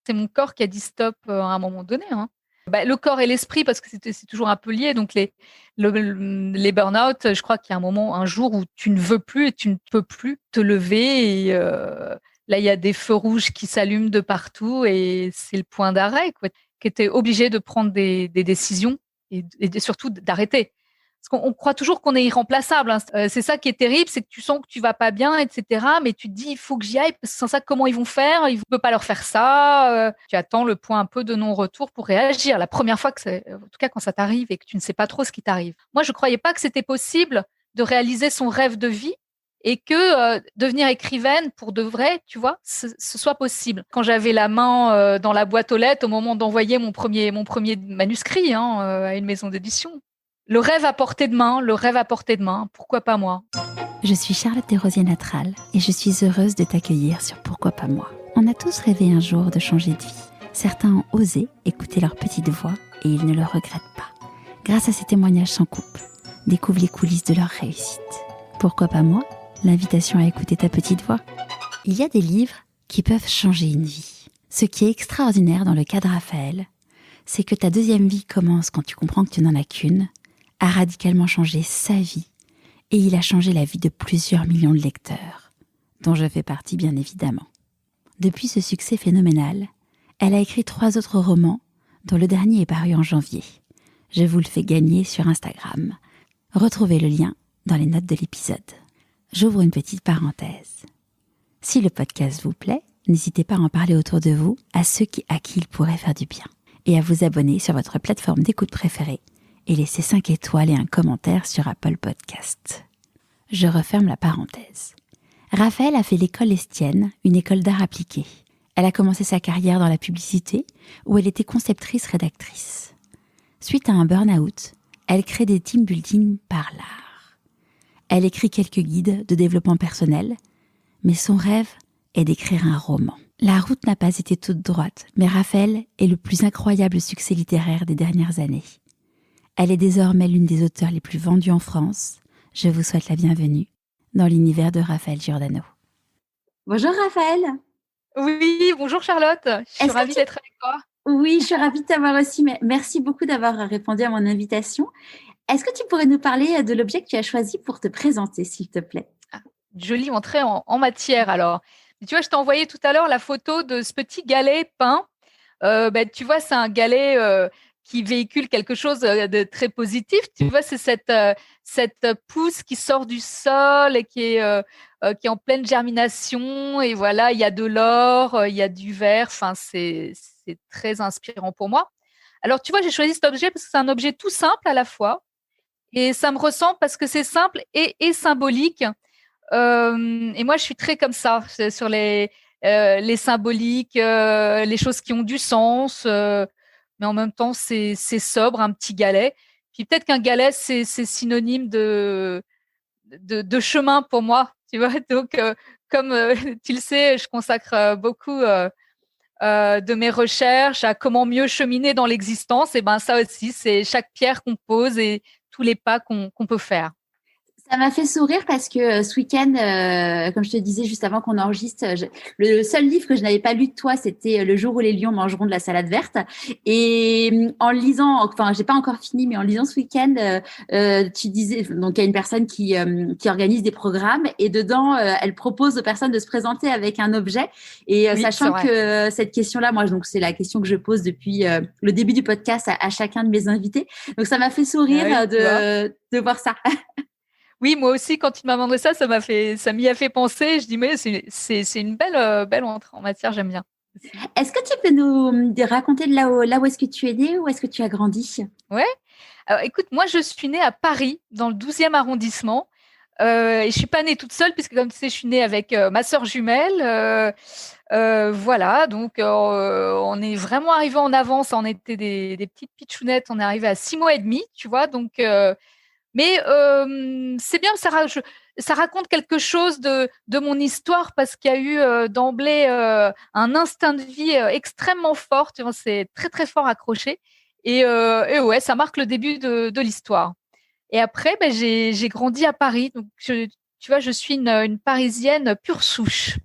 C'est mon corps qui a dit stop à un moment donné, hein. Le corps et l'esprit, parce que c'est toujours un peu lié. Donc les burn-out, je crois qu'il y a un jour où tu ne veux plus et tu ne peux plus te lever. Et là, il y a des feux rouges qui s'allument de partout et c'est le point d'arrêt, quoi. Que tu es obligé de prendre des décisions et surtout d'arrêter. Parce qu'on croit toujours qu'on est irremplaçable, hein. C'est ça qui est terrible, c'est que tu sens que tu vas pas bien, etc. Mais tu te dis, il faut que j'y aille, parce que sans ça, comment ils vont faire? Ils ne peuvent pas leur faire ça. Tu attends le point un peu de non-retour pour réagir. La première fois en tout cas, quand ça t'arrive et que tu ne sais pas trop ce qui t'arrive. Moi, je croyais pas que c'était possible de réaliser son rêve de vie et que devenir écrivaine pour de vrai, tu vois, ce soit possible. Quand j'avais la main dans la boîte aux lettres au moment d'envoyer mon premier manuscrit, hein, à une maison d'édition. Le rêve à portée de main, pourquoi pas moi? Je suis Charlotte Desrosiers-Natral et je suis heureuse de t'accueillir sur Pourquoi pas moi. On a tous rêvé un jour de changer de vie. Certains ont osé écouter leur petite voix et ils ne le regrettent pas. Grâce à ces témoignages sans coupe, découvre les coulisses de leur réussite. Pourquoi pas moi? L'invitation à écouter ta petite voix. Il y a des livres qui peuvent changer une vie. Ce qui est extraordinaire dans le cas de Raphaël, c'est que ta deuxième vie commence quand tu comprends que tu n'en as qu'une, a radicalement changé sa vie et il a changé la vie de plusieurs millions de lecteurs, dont je fais partie bien évidemment. Depuis ce succès phénoménal, elle a écrit 3 autres romans, dont le dernier est paru en janvier. Je vous le fais gagner sur Instagram. Retrouvez le lien dans les notes de l'épisode. J'ouvre une petite parenthèse. Si le podcast vous plaît, n'hésitez pas à en parler autour de vous à ceux à qui il pourrait faire du bien et à vous abonner sur votre plateforme d'écoute préférée et laisser 5 étoiles et un commentaire sur Apple Podcast. Je referme la parenthèse. Raphaël a fait l'école Estienne, une école d'art appliqué. Elle a commencé sa carrière dans la publicité, où elle était conceptrice-rédactrice. Suite à un burn-out, elle crée des team building par l'art. Elle écrit quelques guides de développement personnel, mais son rêve est d'écrire un roman. La route n'a pas été toute droite, mais Raphaël est le plus incroyable succès littéraire des dernières années. Elle est désormais l'une des auteurs les plus vendues en France. Je vous souhaite la bienvenue dans l'univers de Raphaël Giordano. Bonjour Raphaël. Oui, bonjour Charlotte. Je suis ravie d'être avec toi. Oui, je suis ravie de t'avoir aussi. Merci beaucoup d'avoir répondu à mon invitation. Est-ce que tu pourrais nous parler de l'objet que tu as choisi pour te présenter, s'il te plaît? Jolie entrée en matière alors. Tu vois, je t'ai envoyé tout à l'heure la photo de ce petit galet peint. Tu vois, c'est un galet qui véhicule quelque chose de très positif. Tu vois, c'est cette pousse qui sort du sol et qui est en pleine germination. Et voilà, il y a de l'or, il y a du vert. Enfin, c'est très inspirant pour moi. Alors, tu vois, j'ai choisi cet objet parce que c'est un objet tout simple à la fois. Et ça me ressemble parce que c'est simple et symbolique. Et moi, je suis très comme ça, sur les symboliques, les choses qui ont du sens, mais en même temps, c'est sobre, un petit galet. Puis peut-être qu'un galet, c'est synonyme de chemin pour moi, tu vois. Donc, comme tu le sais, je consacre beaucoup de mes recherches à comment mieux cheminer dans l'existence. Et ben ça aussi, c'est chaque pierre qu'on pose et tous les pas qu'on peut faire. Ça m'a fait sourire parce que ce week-end, comme je te disais juste avant qu'on enregistre, le seul livre que je n'avais pas lu de toi, c'était Le jour où les lions mangeront de la salade verte. Et en lisant, enfin, j'ai pas encore fini, mais en lisant ce week-end, tu disais, donc il y a une personne qui organise des programmes et dedans, elle propose aux personnes de se présenter avec un objet. Et Oui, sachant que cette question-là, moi, donc c'est la question que je pose depuis le début du podcast à chacun de mes invités. Donc ça m'a fait sourire de voir ça. Oui, moi aussi, quand tu m'as demandé ça, ça m'y a fait penser. Je dis, mais c'est une belle entrée en matière, j'aime bien. Est-ce que tu peux nous raconter de là où est-ce que tu es née, où est-ce que tu as grandi? Ouais. Alors, écoute, moi, je suis née à Paris, dans le 12e arrondissement. Et je suis pas née toute seule, puisque comme tu sais, je suis née avec ma sœur jumelle. Voilà, donc on est vraiment arrivé en avance. On était des petites pitchounettes. On est arrivé à 6 mois et demi, tu vois. Donc, mais c'est bien, ça raconte quelque chose de mon histoire parce qu'il y a eu d'emblée un instinct de vie extrêmement fort. Tu vois, c'est très très fort accroché. Et ouais, ça marque le début de l'histoire. Et après, j'ai grandi à Paris. Donc, tu vois, je suis une Parisienne pure souche,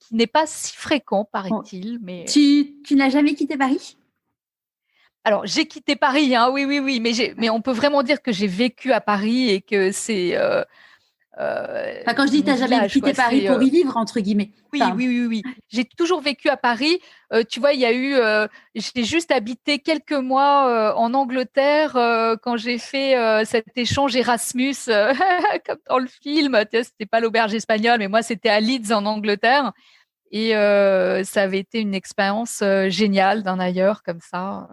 qui n'est pas si fréquent, Bon. paraît-il. Mais Tu n'as jamais quitté Paris? alors, j'ai quitté Paris, hein, oui, mais on peut vraiment dire que j'ai vécu à Paris et que c'est Enfin, quand je dis tu mon n'as jamais village, quitté quoi. Paris pour y vivre, entre guillemets. Oui, Enfin, oui, oui, oui. J'ai toujours vécu à Paris. Tu vois, il y a eu, j'ai juste habité quelques mois en Angleterre quand j'ai fait cet échange Erasmus, comme dans le film. Tu sais, c'était pas l'auberge espagnole, mais moi, c'était à Leeds en Angleterre. Et ça avait été une expérience géniale d'un ailleurs comme ça,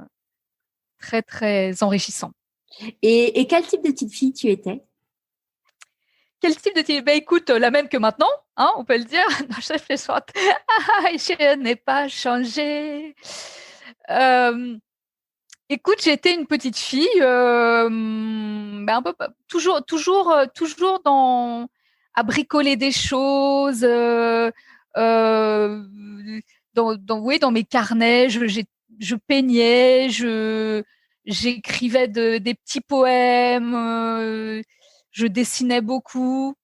très, très enrichissant. et quel type de petite fille tu étais? Quel type de télé? Ben, écoute, la même que maintenant, hein, on peut le dire. Non, je fais soit. Je n'ai pas changé. Euh, Écoute, j'étais une petite fille, ben, un peu toujours à bricoler des choses, euh, oui, dans mes carnets, je peignais, j'écrivais des petits poèmes, je dessinais beaucoup.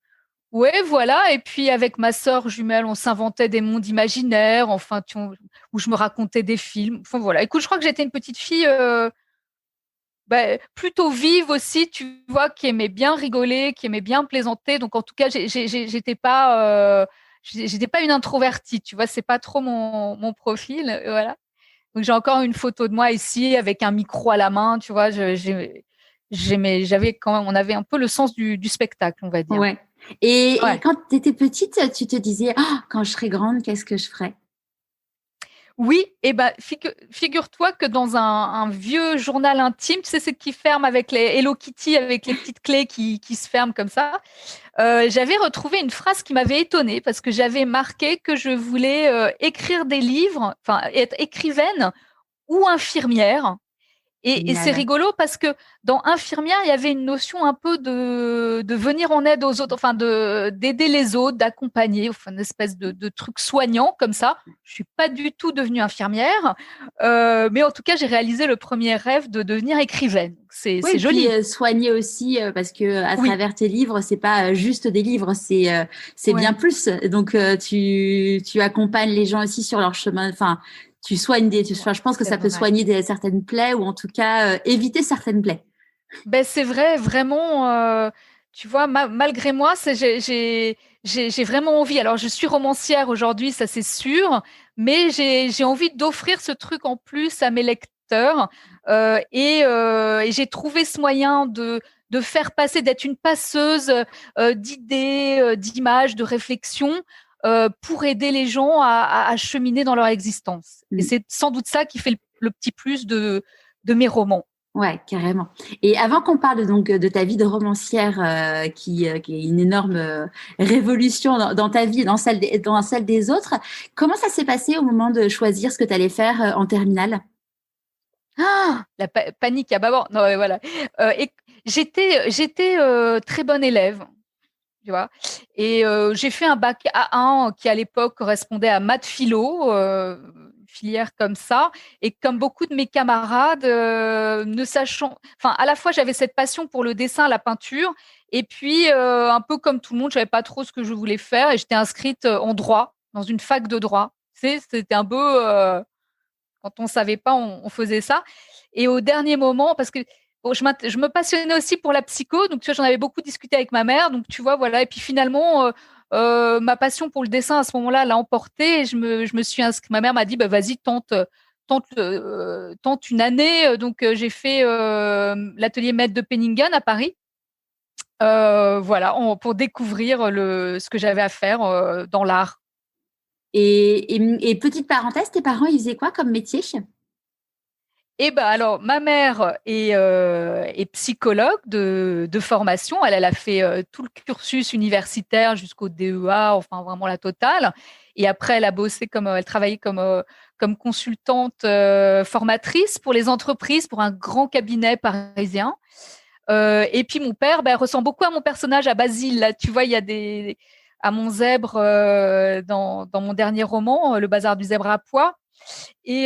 Ouais, voilà. Et puis avec ma sœur jumelle, on s'inventait des mondes imaginaires, enfin, où je me racontais des films. Enfin voilà. Écoute, je crois que j'étais une petite fille plutôt vive aussi, tu vois, qui aimait bien rigoler, qui aimait bien plaisanter. Donc en tout cas, j'étais pas une introvertie, tu vois. C'est pas trop mon profil, voilà. Donc j'ai encore une photo de moi ici avec un micro à la main, tu vois. J'avais quand même, on avait un peu le sens du spectacle, on va dire. Ouais. Et Ouais. quand tu étais petite, tu te disais, ah, quand je serai grande, qu'est-ce que je ferai? Oui, et ben figure-toi que dans un vieux journal intime, tu sais, c'est qui ferme avec les Hello Kitty, avec les petites clés qui se ferment comme ça. J'avais retrouvé une phrase qui m'avait étonnée parce que j'avais marqué que je voulais écrire des livres, enfin être écrivaine ou infirmière. Et c'est Génial. rigolo parce que dans infirmière, il y avait une notion un peu de venir en aide aux autres, enfin d'aider les autres, d'accompagner, enfin une espèce de truc soignant comme ça. Je suis pas du tout devenue infirmière, mais en tout cas, j'ai réalisé le premier rêve de devenir écrivaine. Oui, C'est et puis joli. soigner aussi, parce que à Oui, travers tes livres, c'est pas juste des livres, c'est bien ouais, plus. Donc tu accompagnes les gens aussi sur leur chemin. Enfin, tu soignes enfin, je pense que c'est ça peut vrai. soigner certaines plaies ou en tout cas éviter certaines plaies. Ben, c'est vrai, vraiment, tu vois, malgré moi, j'ai vraiment envie. Alors, je suis romancière aujourd'hui, ça c'est sûr, mais j'ai envie d'offrir ce truc en plus à mes lecteurs. Et j'ai trouvé ce moyen de faire passer, d'être une passeuse d'idées, d'images, de réflexions pour aider les gens à cheminer dans leur existence. Et Mm. c'est sans doute ça qui fait le petit plus de mes romans. Ouais, carrément. Et avant qu'on parle donc de ta vie de romancière, qui est une énorme révolution dans ta vie et dans celle des autres, comment ça s'est passé au moment de choisir ce que tu allais faire en terminale? Ah, la panique à bâbord. Non, mais voilà. Et j'étais très bonne élève, tu vois. Et j'ai fait un bac A1 qui à l'époque correspondait à maths philo, filière comme ça. Et comme beaucoup de mes camarades, ne sachant, enfin, à la fois j'avais cette passion pour le dessin, la peinture, et puis un peu comme tout le monde, je savais pas trop ce que je voulais faire, et j'étais inscrite en droit dans une fac de droit. Tu sais, c'était un peu quand on savait pas, on faisait ça. Et au dernier moment, parce que bon, je me passionnais aussi pour la psycho, donc tu vois, j'en avais beaucoup discuté avec ma mère, donc tu vois, voilà. Et puis finalement, ma passion pour le dessin à ce moment-là l'a emporté. Et je me suis inscrite. Ma mère m'a dit, bah, vas-y, tente une année. Donc j'ai fait l'atelier maître de Penningen à Paris. Voilà, pour découvrir ce que j'avais à faire dans l'art. Et petite parenthèse, tes parents, ils faisaient quoi comme métier? Eh ben alors, ma mère est psychologue de formation. Elle a fait tout le cursus universitaire jusqu'au DEA, enfin vraiment la totale. Et après, elle a bossé elle travaillait comme consultante formatrice pour les entreprises, pour un grand cabinet parisien. Et puis mon père, ben, ressemble beaucoup à mon personnage à Basile. Là, tu vois, il y a à mon zèbre dans mon dernier roman, Le Bazar du zèbre à pois. Et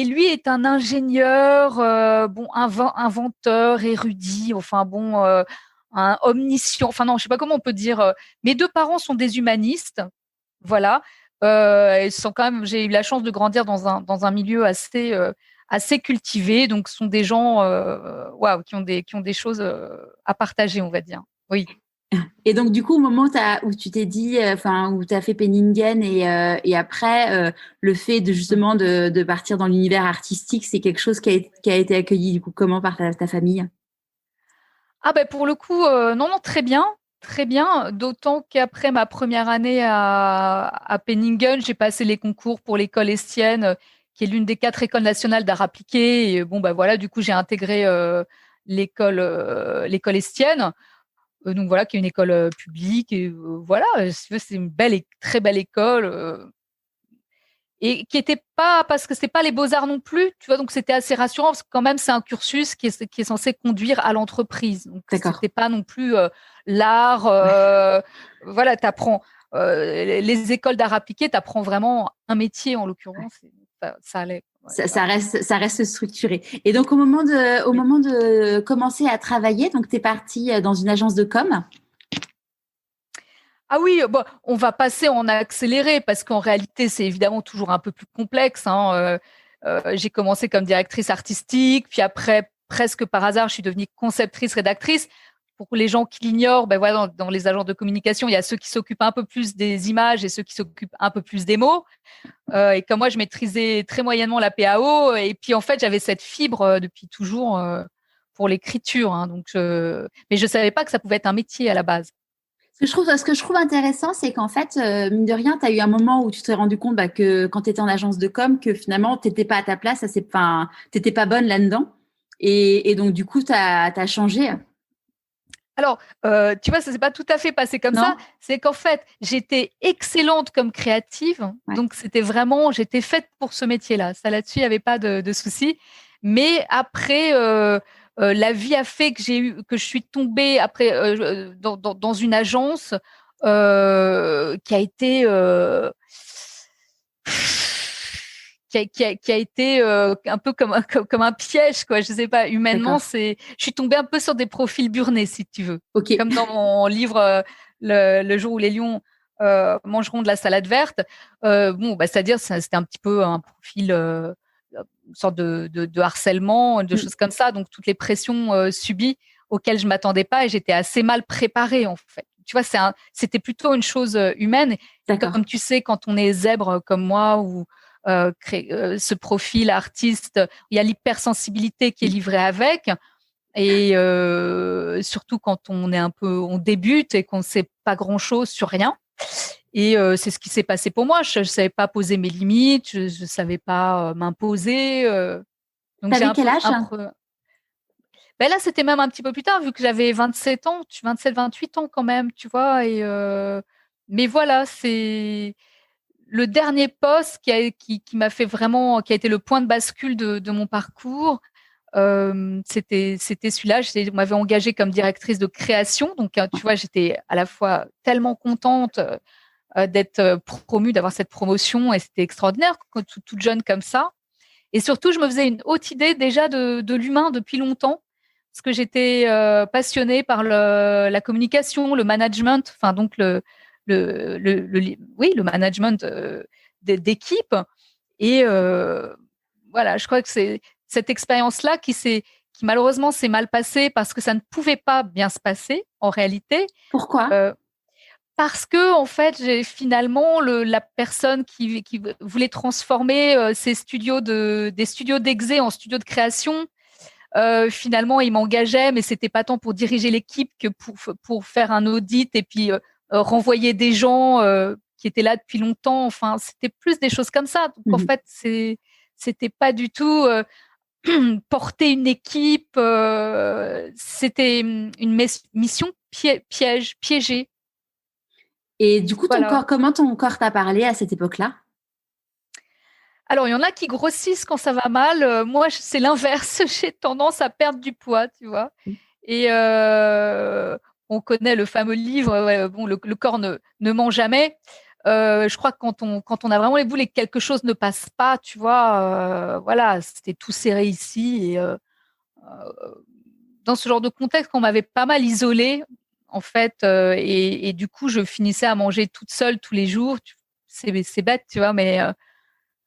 lui est un ingénieur, bon, inventeur, érudit, enfin bon, un omniscient. Enfin non, je sais pas comment on peut dire. Mes deux parents sont des humanistes, voilà. J'ai eu la chance de grandir dans un milieu assez cultivé. Donc, ce sont des gens waouh, qui ont des choses à partager, on va dire. Oui. Et donc, du coup, au moment où tu t'es dit, où tu as fait Penningen et après, le fait de justement de partir dans l'univers artistique, c'est quelque chose qui a été accueilli, du coup, comment par ta famille? Ah ben pour le coup, non, non, très bien. Très bien, d'autant qu'après ma première année à Penningen, j'ai passé les concours pour l'école Estienne, qui est l'une des 4 écoles nationales d'art appliqué. Et bon, bah voilà, du coup, j'ai intégré l'école Estienne, donc voilà, qui est une école publique. Et voilà, si tu veux, c'est une très belle école. Et qui était pas, parce que c'est pas les beaux-arts non plus, tu vois, donc c'était assez rassurant, parce que quand même, c'est un cursus qui est censé conduire à l'entreprise. Donc, D'accord. c'était pas non plus l'art, voilà, t'apprends, les écoles d'art appliqué, t'apprends vraiment un métier, en l'occurrence, et ça allait. Ouais, Ça reste structuré. Et donc, au moment de commencer à travailler, donc, tu es partie dans une agence de com. Ah oui, bon, on va passer en accéléré parce qu'en réalité, c'est évidemment toujours un peu plus complexe, hein. J'ai commencé comme directrice artistique, puis après, presque par hasard, je suis devenue conceptrice, rédactrice. Pour les gens qui l'ignorent, ben voilà, dans les agences de communication, il y a ceux qui s'occupent un peu plus des images et ceux qui s'occupent un peu plus des mots. Et comme moi, je maîtrisais très moyennement la PAO, et puis en fait, j'avais cette fibre depuis toujours pour l'écriture, hein. Mais je savais pas que ça pouvait être un métier à la base. Ce que je trouve intéressant, c'est qu'en fait, mine de rien, tu as eu un moment où tu t'es rendu compte que quand tu étais en agence de com, que finalement, tu n'étais pas à ta place, tu n'étais pas bonne là-dedans. Et donc, du coup, tu as changé. Alors, tu vois, ça s'est pas tout à fait passé comme ça. Non? C'est qu'en fait, j'étais excellente comme créative. Ouais. Donc, j'étais faite pour ce métier-là. Ça, là-dessus, il n'y avait pas de souci. Mais après, la vie a fait que je suis tombée après dans une agence qui a été qui a été un peu comme un piège, quoi. Je sais pas, humainement, D'accord. je suis tombée un peu sur des profils burnés, si tu veux. OK. Comme dans mon livre le jour où les lions mangeront de la salade verte. Bon, bah, c'est-à-dire, c'était un petit peu un profil, une sorte de harcèlement, de choses comme ça. Donc, toutes les pressions subies auxquelles je m'attendais pas, et j'étais assez mal préparée, en fait. Tu vois, c'était plutôt une chose humaine. Et D'accord. comme tu sais, quand on est zèbre comme moi, ou ce profil artiste, il y a l'hypersensibilité qui est livrée avec. Et surtout quand on débute et qu'on ne sait pas grand-chose sur rien. Et c'est ce qui s'est passé pour moi. Je ne savais pas poser mes limites, je ne savais pas m'imposer. Donc j'ai T'avais quel âge? Ben là, c'était même un petit peu plus tard, vu que j'avais 27 ans, 27, 28 ans quand même, tu vois. Mais voilà, c'est le dernier poste qui m'a fait vraiment, qui a été le point de bascule de mon parcours. C'était celui-là. On m'avait engagée comme directrice de création. Donc, tu vois, j'étais à la fois tellement contente d'être promue, d'avoir cette promotion, et c'était extraordinaire, toute jeune comme ça. Et surtout, je me faisais une haute idée déjà de l'humain depuis longtemps, parce que j'étais passionnée par la communication, le management, enfin donc oui, le management d'équipe. Et voilà, je crois que c'est cette expérience-là qui malheureusement s'est mal passée parce que ça ne pouvait pas bien se passer en réalité. Pourquoi? Euh, Parce que en fait, j'ai finalement la personne qui voulait transformer des studios d'exé en studios de création. Finalement, il m'engageait, mais c'était pas tant pour diriger l'équipe que pour faire un audit et puis renvoyer des gens qui étaient là depuis longtemps. Enfin, c'était plus des choses comme ça. Donc en fait, c'était pas du tout porter une équipe. C'était une mission piégée. Et du coup, Voilà. comment ton corps t'a parlé à cette époque-là? Alors, il y en a qui grossissent quand ça va mal. Moi, c'est l'inverse. J'ai tendance à perdre du poids, tu vois. Et on connaît le fameux livre, ouais, bon, le corps ne ment jamais. Je crois que quand on a vraiment les boules et que quelque chose ne passe pas, tu vois, voilà, c'était tout serré ici. Et dans ce genre de contexte, on m'avait pas mal isolée, en fait, et du coup, je finissais à manger toute seule tous les jours. c'est bête, tu vois, mais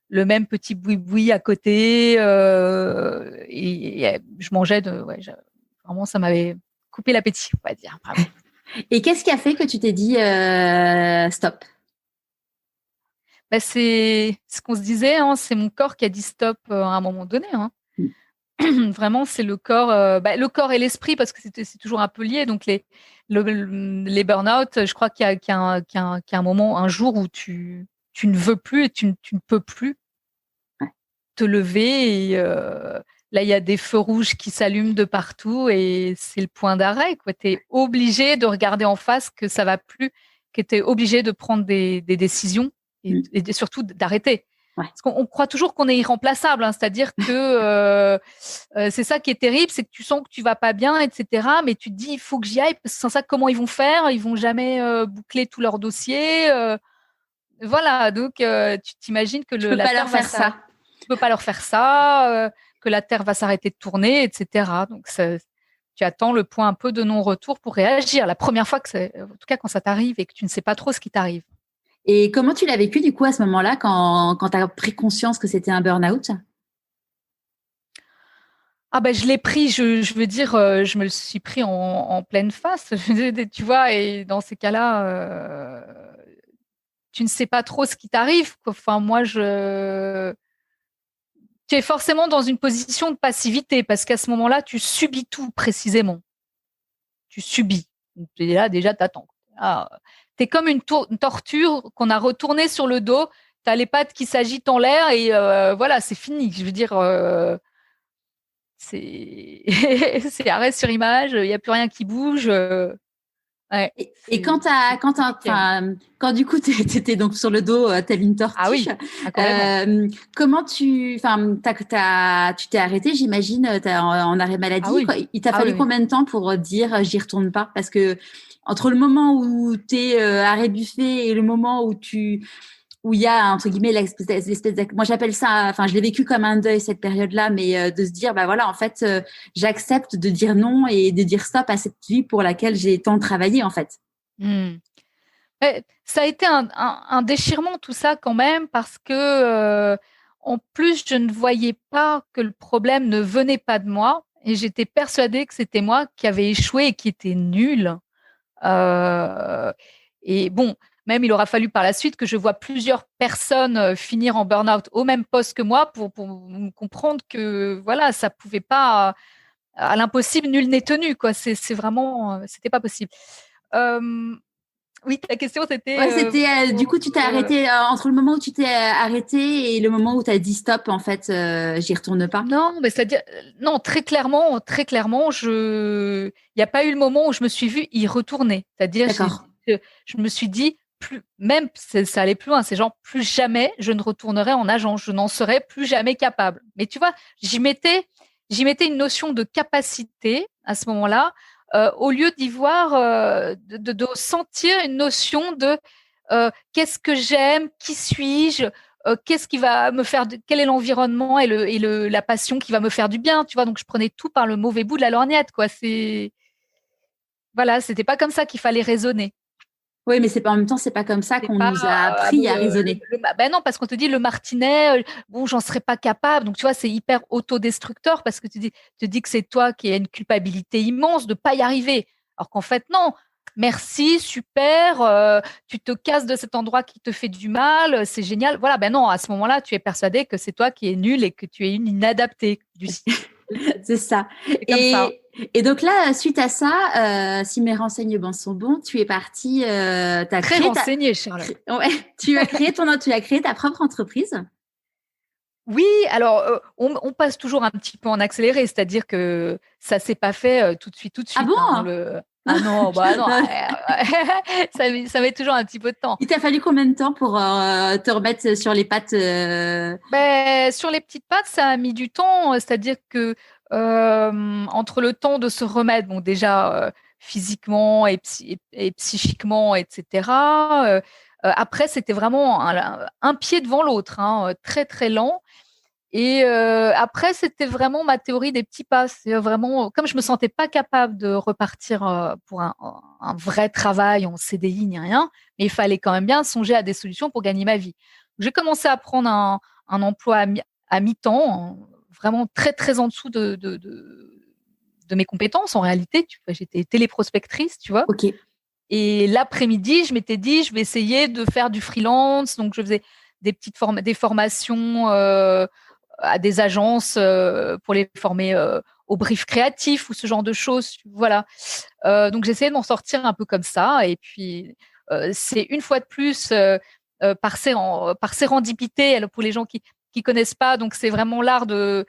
le même petit boui-boui à côté. Et je mangeais vraiment, ça m'avait coupé l'appétit, on va dire. Vraiment. Et qu'est-ce qui a fait que tu t'es dit stop? C'est ce qu'on se disait, hein, c'est mon corps qui a dit stop à un moment donné. Hein. Vraiment, c'est le corps, le corps et l'esprit, parce que c'est toujours un peu lié. Donc, les burn-out, je crois qu'il y a un moment, un jour où tu ne veux plus et tu ne peux plus te lever. Et là, il y a des feux rouges qui s'allument de partout et c'est le point d'arrêt. Tu es obligé de regarder en face que ça va plus, que tu es obligé de prendre des décisions et surtout d'arrêter. Ouais. Parce qu'on croit toujours qu'on est irremplaçable, hein, c'est-à-dire que c'est ça qui est terrible, c'est que tu sens que tu vas pas bien, etc. Mais tu te dis, il faut que j'y aille, parce que sans ça, comment ils vont faire? Ils vont jamais boucler tout leur dossier. Voilà, donc tu t'imagines que la Terre va ça. Tu peux pas leur faire ça, que la Terre va s'arrêter de tourner, etc. Donc tu attends le point un peu de non-retour pour réagir. La première fois en tout cas quand ça t'arrive et que tu ne sais pas trop ce qui t'arrive. Et comment tu l'as vécu du coup à ce moment-là quand tu as pris conscience que c'était un burn-out? Je l'ai pris, je veux dire, je me le suis pris en pleine face, tu vois, et dans ces cas-là, tu ne sais pas trop ce qui t'arrive. Enfin, moi, tu es forcément dans une position de passivité parce qu'à ce moment-là, tu subis tout précisément. Tu subis. Et là, déjà, t'attends. Tu es comme une torture qu'on a retournée sur le dos. Tu as les pattes qui s'agitent en l'air et voilà, c'est fini. Je veux dire, c'est arrêt sur image. Il n'y a plus rien qui bouge. Ouais, et quand du coup tu étais donc sur le dos, tel une tortue. Ah oui, comment tu t'es arrêté, j'imagine, en arrêt maladie. Ah oui. Il t'a fallu combien de temps pour dire j'y retourne pas? Parce que entre le moment où tu es arrêt buffet et le moment où il y a entre guillemets l'espèce moi j'appelle ça, enfin je l'ai vécu comme un deuil cette période-là, mais de se dire voilà, en fait j'accepte de dire non et de dire stop à cette vie pour laquelle j'ai tant travaillé en fait. Ça a été un déchirement tout ça quand même, parce que en plus je ne voyais pas que le problème ne venait pas de moi et j'étais persuadée que c'était moi qui avais échoué et qui était nulle. Et bon, même il aura fallu par la suite que je vois plusieurs personnes finir en burn-out au même poste que moi pour comprendre que voilà, ça pouvait pas, à l'impossible, nul n'est tenu, quoi. C'est vraiment, c'était pas possible. Oui, ta question c'était. C'était du coup, tu t'es arrêté entre le moment où tu t'es arrêté et le moment où tu as dit stop, en fait, j'y retourne pas. Non, mais c'est-à-dire, non, très clairement, il n'y a pas eu le moment où je me suis vue y retourner. C'est-à-dire, je me suis dit, même ça allait plus loin, c'est genre plus jamais je ne retournerai en agence, je n'en serais plus jamais capable. Mais tu vois, j'y mettais une notion de capacité à ce moment-là, au lieu d'y voir, de sentir une notion de qu'est-ce que j'aime, qui suis-je, qu'est-ce qui va me faire, quel est l'environnement et la passion qui va me faire du bien, tu vois. Donc je prenais tout par le mauvais bout de la lorgnette, quoi. Voilà, c'était pas comme ça qu'il fallait raisonner. Oui, mais en même temps, c'est pas comme ça qu'on nous a appris à raisonner. Non, parce qu'on te dit le martinet, bon, j'en serais pas capable. Donc, tu vois, c'est hyper autodestructeur parce que tu te dis que c'est toi qui as une culpabilité immense de pas y arriver. Alors qu'en fait, non. Merci, super, tu te casses de cet endroit qui te fait du mal, c'est génial. Voilà, non, à ce moment-là, tu es persuadé que c'est toi qui es nul et que tu es une inadaptée du site. C'est ça. Et donc là, suite à ça, si mes renseignements sont bons, tu es partie. Très renseignée, Charlotte. Ouais, tu as créé ta propre entreprise. Oui, alors on passe toujours un petit peu en accéléré, c'est-à-dire que ça s'est pas fait tout de suite. Ah bon Ah non, non, ça met toujours un petit peu de temps. Il t'a fallu combien de temps pour te remettre sur les pattes Sur les petites pattes, ça a mis du temps, c'est-à-dire que entre le temps de se remettre, bon déjà physiquement et psychiquement, etc. Après, c'était vraiment un pied devant l'autre, hein, très très lent. Et après, c'était vraiment ma théorie des petits pas. C'est vraiment, comme je me sentais pas capable de repartir pour un vrai travail en CDI ni rien, mais il fallait quand même bien songer à des solutions pour gagner ma vie. J'ai commencé à prendre un emploi à mi-temps, vraiment très très en dessous de mes compétences en réalité. J'étais téléprospectrice, tu vois. Ok. Et l'après-midi, je m'étais dit, je vais essayer de faire du freelance. Donc, je faisais des formations à des agences pour les former au brief créatif ou ce genre de choses. Voilà. Donc, j'essayais de m'en sortir un peu comme ça. Et puis, c'est une fois de plus par sérendipité pour les gens qui connaissent pas. Donc, c'est vraiment l'art de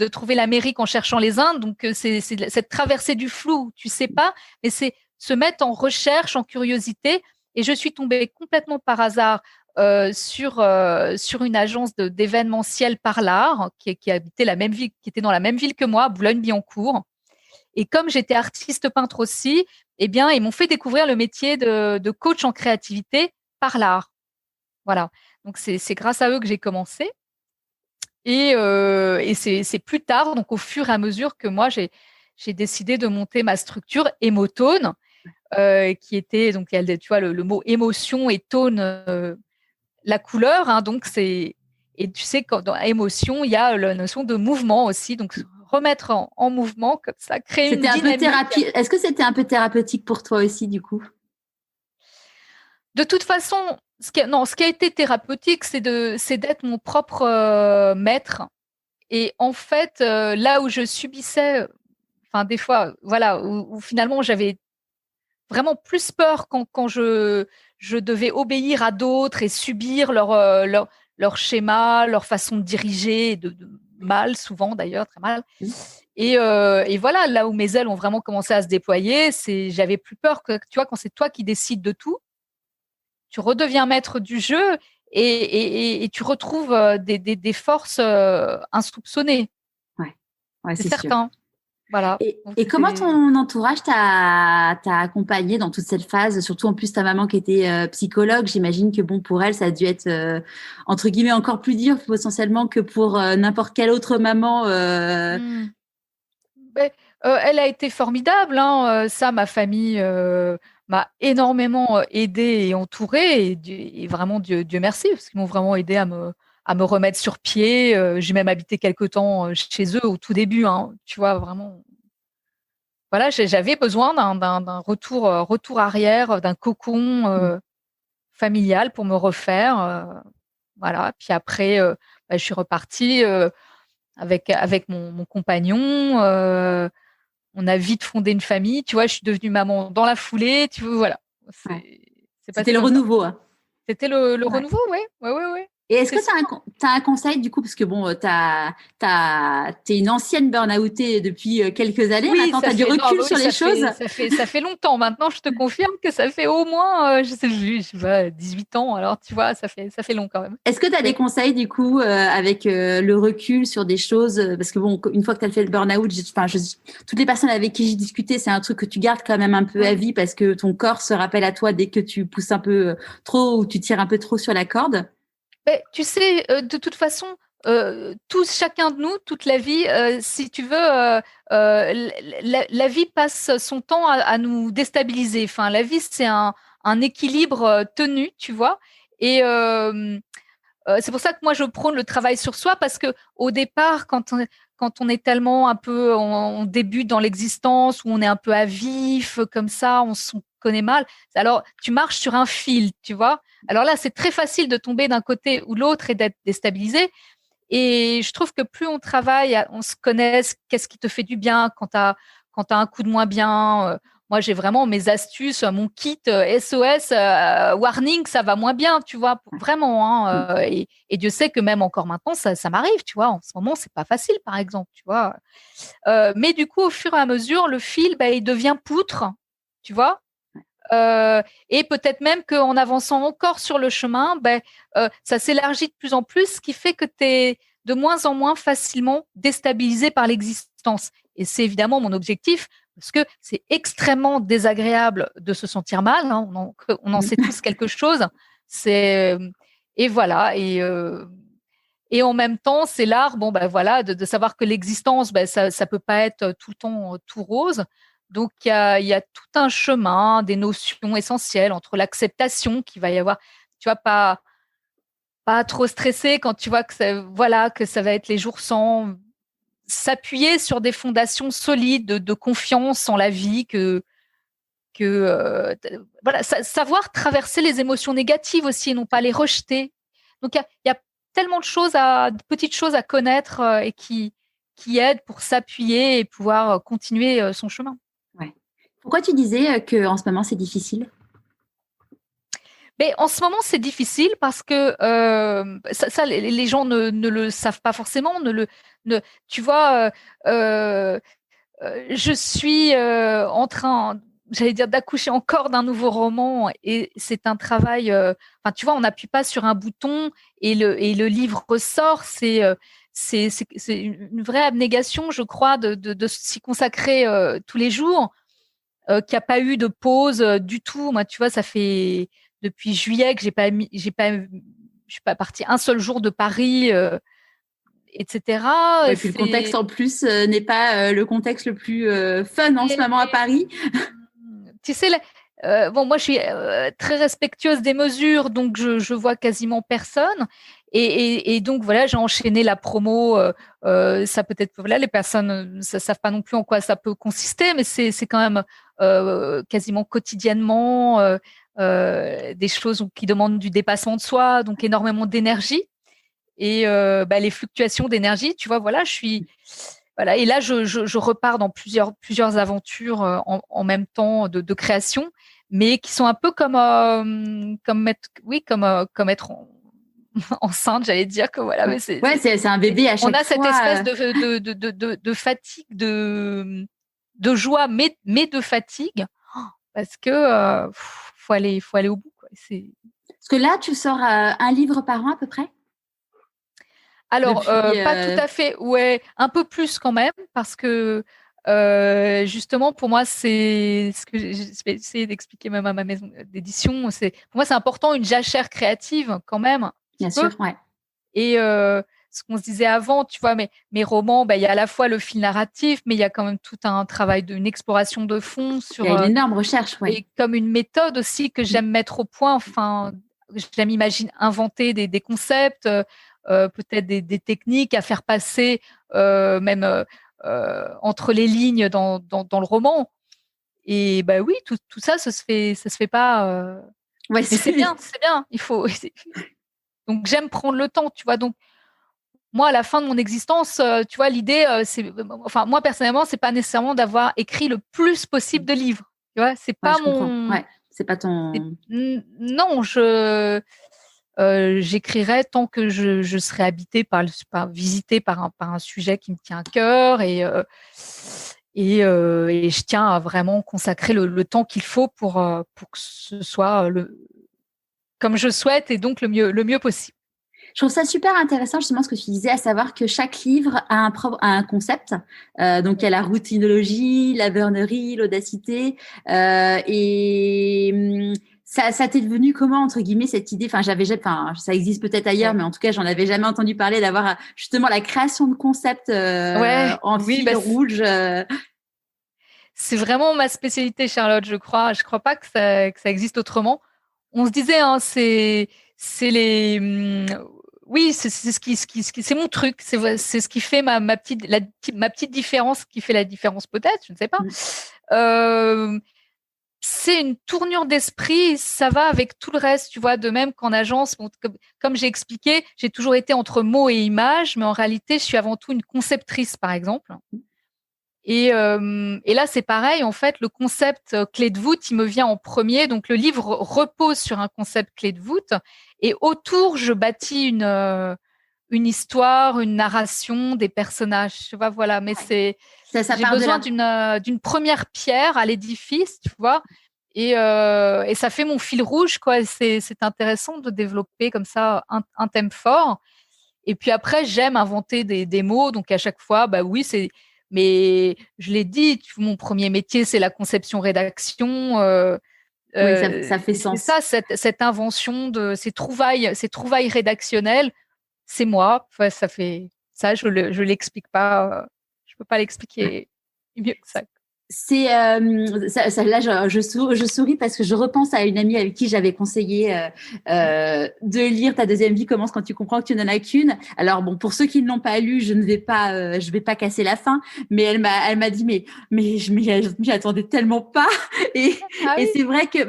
trouver l'Amérique en cherchant les Indes. Donc, c'est cette traversée du flou. Tu sais pas, mais c'est se mettre en recherche, en curiosité. Et je suis tombée complètement par hasard sur une agence d'événementiel par l'art qui habitait la même ville, qui était dans la même ville que moi, Boulogne-Billancourt. Et comme j'étais artiste peintre aussi, eh bien, ils m'ont fait découvrir le métier de coach en créativité par l'art. Voilà. Donc, c'est grâce à eux que j'ai commencé. Et c'est plus tard, donc au fur et à mesure que moi, j'ai décidé de monter ma structure Émotone, qui était, donc, tu vois, le mot émotion et tone, la couleur, hein, donc et tu sais, dans émotion, il y a la notion de mouvement aussi, donc remettre en mouvement, comme ça, créer une C'était un peu dynamique. Est-ce que c'était un peu thérapeutique pour toi aussi, du coup? De toute façon, ce qui a été thérapeutique, c'est d'être mon propre maître. Et en fait, là où je subissais, enfin, des fois, voilà, où finalement j'avais vraiment plus peur quand je devais obéir à d'autres et subir leur schéma, leur façon de diriger, de mal souvent d'ailleurs, très mal. Et voilà, là où mes ailes ont vraiment commencé à se déployer, j'avais plus peur que, tu vois, quand c'est toi qui décides de tout, tu redeviens maître du jeu et tu retrouves des forces insoupçonnées. Ouais, C'est c'est sûr. certain. Voilà. Donc, Et comment ton entourage t'a accompagné dans toute cette phase? Surtout en plus ta maman qui était psychologue, j'imagine que bon pour elle ça a dû être entre guillemets encore plus dur potentiellement que pour n'importe quelle autre maman. Hmm. Ben, elle a été formidable, hein. Ça, ma famille m'a énormément aidée et entourée. Et vraiment, Dieu merci, parce qu'ils m'ont vraiment aidée à me remettre sur pied. J'ai même habité quelque temps chez eux au tout début, hein. Tu vois, vraiment. Voilà, j'avais besoin d'un retour arrière, d'un cocon familial pour me refaire. Voilà. Puis après, je suis repartie avec mon compagnon. On a vite fondé une famille. Tu vois, je suis devenue maman dans la foulée. Tu vois, voilà. Ouais. C'est C'était passé le comme ça. renouveau, hein. C'était le Ouais. renouveau, oui. Ouais. Et est-ce C'est que ça. tu as un conseil du coup, parce que bon, t'es une ancienne burn-outée depuis quelques années, Oui, maintenant tu ça as du fait, non, recul bah oui, sur les choses. ça fait longtemps. Maintenant, je te confirme que ça fait au moins, je sais pas, 18 ans. Alors, tu vois, ça fait long quand même. Est-ce que tu as des Oui. conseils du coup avec le recul sur des choses parce que bon, une fois que tu as fait le burn-out, toutes les personnes avec qui j'ai discuté, c'est un truc que tu gardes quand même un peu à Mm. vie parce que ton corps se rappelle à toi dès que tu pousses un peu trop ou tu tires un peu trop sur la corde. Mais tu sais, de toute façon, tous, chacun de nous, toute la vie, si tu veux, la vie passe son temps à nous déstabiliser. Enfin, la vie, c'est un équilibre tenu, tu vois. Et c'est pour ça que moi, je prône le travail sur soi parce que au départ, quand on est tellement un peu, on débute dans l'existence, où on est un peu à vif, comme ça, on se connaît mal. Alors, tu marches sur un fil, tu vois. Alors là, c'est très facile de tomber d'un côté ou l'autre et d'être déstabilisé. Et je trouve que plus on travaille, on se connaît, qu'est-ce qui te fait du bien quand t'as un coup de moins bien. Moi, j'ai vraiment mes astuces, mon kit SOS, warning, ça va moins bien, tu vois, vraiment. Hein, et Dieu sait que même encore maintenant, ça m'arrive, tu vois. En ce moment, c'est pas facile, par exemple, tu vois. Mais du coup, au fur et à mesure, le fil, bah, il devient poutre, tu vois. Et peut-être même qu'en avançant encore sur le chemin, ben, ça s'élargit de plus en plus, ce qui fait que tu es de moins en moins facilement déstabilisé par l'existence. Et c'est évidemment mon objectif, parce que c'est extrêmement désagréable de se sentir mal. Hein, on en sait tous quelque chose. C'est, et voilà. Et Et en même temps, c'est l'art, bon, ben voilà, de savoir que l'existence, ben, ça peut pas être tout le temps tout rose. Donc, il y a tout un chemin, des notions essentielles entre l'acceptation qu'il va y avoir. Tu vois, pas trop stressé quand tu vois que voilà, que ça va être les jours sans, s'appuyer sur des fondations solides de confiance en la vie, voilà, savoir traverser les émotions négatives aussi et non pas les rejeter. Donc, il y a tellement de petites choses à connaître et qui aident pour s'appuyer et pouvoir continuer son chemin. Ouais. Pourquoi tu disais qu'en ce moment, c'est difficile? Mais en ce moment, c'est difficile parce que les gens ne le savent pas forcément. Tu vois, je suis en train, j'allais dire, d'accoucher encore d'un nouveau roman et c'est un travail. Enfin, tu vois, on n'appuie pas sur un bouton et le livre ressort. C'est une vraie abnégation, je crois, de s'y consacrer tous les jours, qu'il n'y a pas eu de pause du tout. Moi, tu vois, ça fait depuis juillet que je suis pas partie un seul jour de Paris, etc. Et puis le contexte en plus n'est pas le contexte le plus fun en ce moment à Paris. Tu sais, bon, moi, je suis très respectueuse des mesures, donc je vois quasiment personne. Et donc, voilà, j'ai enchaîné la promo. Ça peut-être, voilà, les personnes ne savent pas non plus en quoi ça peut consister, mais c'est quand même quasiment quotidiennement des choses qui demandent du dépassement de soi, donc énormément d'énergie. Et les fluctuations d'énergie, tu vois, voilà, voilà, et là, je repars dans plusieurs aventures en même temps de création, mais qui sont un peu comme être enceinte, j'allais dire que voilà. Mais c'est un bébé à chaque fois. On a cette espèce de fatigue, de joie, mais de fatigue, parce que faut aller au bout, quoi. Parce que là, tu sors un livre par an à peu près? Alors, pas tout à fait, ouais, un peu plus quand même, parce que justement, pour moi, c'est ce que j'ai essayé d'expliquer même à ma maison d'édition. Pour moi, c'est important, une jachère créative quand même. Bien sûr, ouais. Et ce qu'on se disait avant, tu vois, mes romans, il y a à la fois le fil narratif, mais il y a quand même tout un travail d'une exploration de fond sur. Il y a une énorme recherche, ouais. Et comme une méthode aussi que j'aime mettre au point. Enfin, j'aime inventer des concepts. Peut-être des techniques à faire passer même entre les lignes dans le roman. Et oui, tout ça, ça se fait pas. Ouais, mais c'est bien. Il faut. Donc j'aime prendre le temps, tu vois. Donc moi, à la fin de mon existence, tu vois, l'idée, enfin moi personnellement, c'est pas nécessairement d'avoir écrit le plus possible de livres. Tu vois, c'est pas mon. Ouais, c'est pas ton. Non, j'écrirai tant que je serai habitée visitée par un sujet qui me tient à cœur et je tiens à vraiment consacrer le temps qu'il faut pour que ce soit comme je souhaite et donc le mieux possible. Je trouve ça super intéressant justement ce que tu disais, à savoir que chaque livre a un concept. Donc il y a la routinologie, la burnerie, l'audacité et ça t'est devenu comment, entre guillemets, cette idée? Enfin, ça existe peut-être ailleurs, mais en tout cas, j'en avais jamais entendu parler, d'avoir justement la création de concepts en fil rouge. C'est vraiment ma spécialité, Charlotte, je crois. Je crois pas que ça existe autrement. On se disait, hein, c'est c'est mon truc. C'est ce qui fait ma petite différence, qui fait la différence peut-être, je ne sais pas. C'est une tournure d'esprit, ça va avec tout le reste, tu vois. De même qu'en agence, comme j'ai expliqué, j'ai toujours été entre mots et images, mais en réalité, je suis avant tout une conceptrice, par exemple. Et là, c'est pareil, en fait, le concept clé de voûte, il me vient en premier. Donc, le livre repose sur un concept clé de voûte, et autour, je bâtis une histoire, une narration, des personnages. Tu vois, voilà. Mais j'ai besoin d'une première pierre à l'édifice, tu vois. Et ça fait mon fil rouge, quoi. C'est intéressant de développer comme ça un thème fort. Et puis après, j'aime inventer des mots. Donc à chaque fois, oui, mais je l'ai dit, mon premier métier, c'est la conception-rédaction. Oui, ça fait sens. C'est ça, cette invention ces trouvailles rédactionnelles c'est moi. Enfin, ça fait ça, je l'explique pas. Je peux pas l'expliquer mieux que ça. C'est là, je souris parce que je repense à une amie avec qui j'avais conseillé de lire Ta deuxième vie commence quand tu comprends que tu n'en as qu'une. Alors bon, pour ceux qui ne l'ont pas lu, je vais pas casser la fin, mais elle m'a dit mais je m'y attendais tellement pas et Ah et oui. c'est vrai que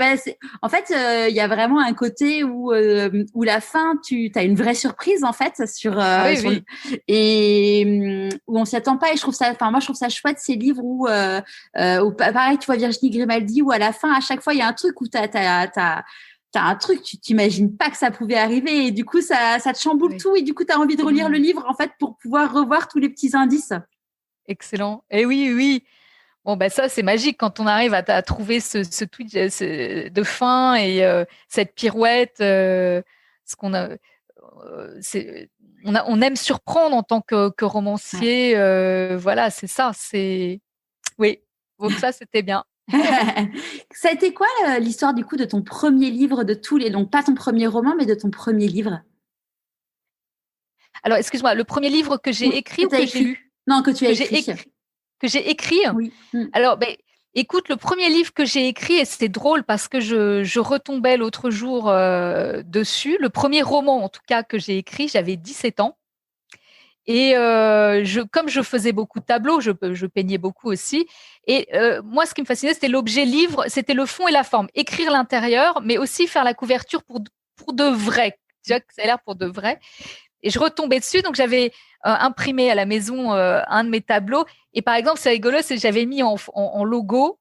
en fait il y a vraiment un côté où la fin tu as une vraie surprise en fait Ah oui, sur oui. et où on s'y attend pas et je trouve ça, enfin moi je trouve ça chouette ces livres où ou pareil, tu vois Virginie Grimaldi, où à la fin, à chaque fois, il y a un truc où t'as un truc, tu t'imagines pas que ça pouvait arriver, et du coup, ça te chamboule Oui. tout, et du coup, tu as envie de relire le livre, en fait, pour pouvoir revoir tous les petits indices. Excellent. Et oui, oui. Bon, ben ça, c'est magique quand on arrive à trouver ce tweet de fin et cette pirouette. Ce qu'on a, on aime surprendre en tant que Ouais. romancier. Voilà, c'est ça. C'est oui. Donc ça, c'était bien. Ça a été quoi l'histoire du coup de ton premier livre de tous les, donc pas ton premier roman, mais de ton premier livre? Alors, excuse-moi, le premier livre que j'ai Oui, écrit que ou tu as que j'ai écrit. lu? Non, que tu as Que j'ai écrit. écrit. Que j'ai écrit. Oui. Mm. Alors, ben, écoute, le premier livre que j'ai écrit, et c'était drôle parce que je retombais l'autre jour dessus, le premier roman en tout cas que j'ai écrit, j'avais 17 ans. Et comme je faisais beaucoup de tableaux, je peignais beaucoup aussi. Et moi, ce qui me fascinait, c'était l'objet livre, c'était le fond et la forme. Écrire l'intérieur, mais aussi faire la couverture pour de vrai. Tu vois, que ça a l'air pour de vrai. Et je retombais dessus, donc j'avais imprimé à la maison un de mes tableaux. Et par exemple, c'est rigolo, c'est que j'avais mis en logo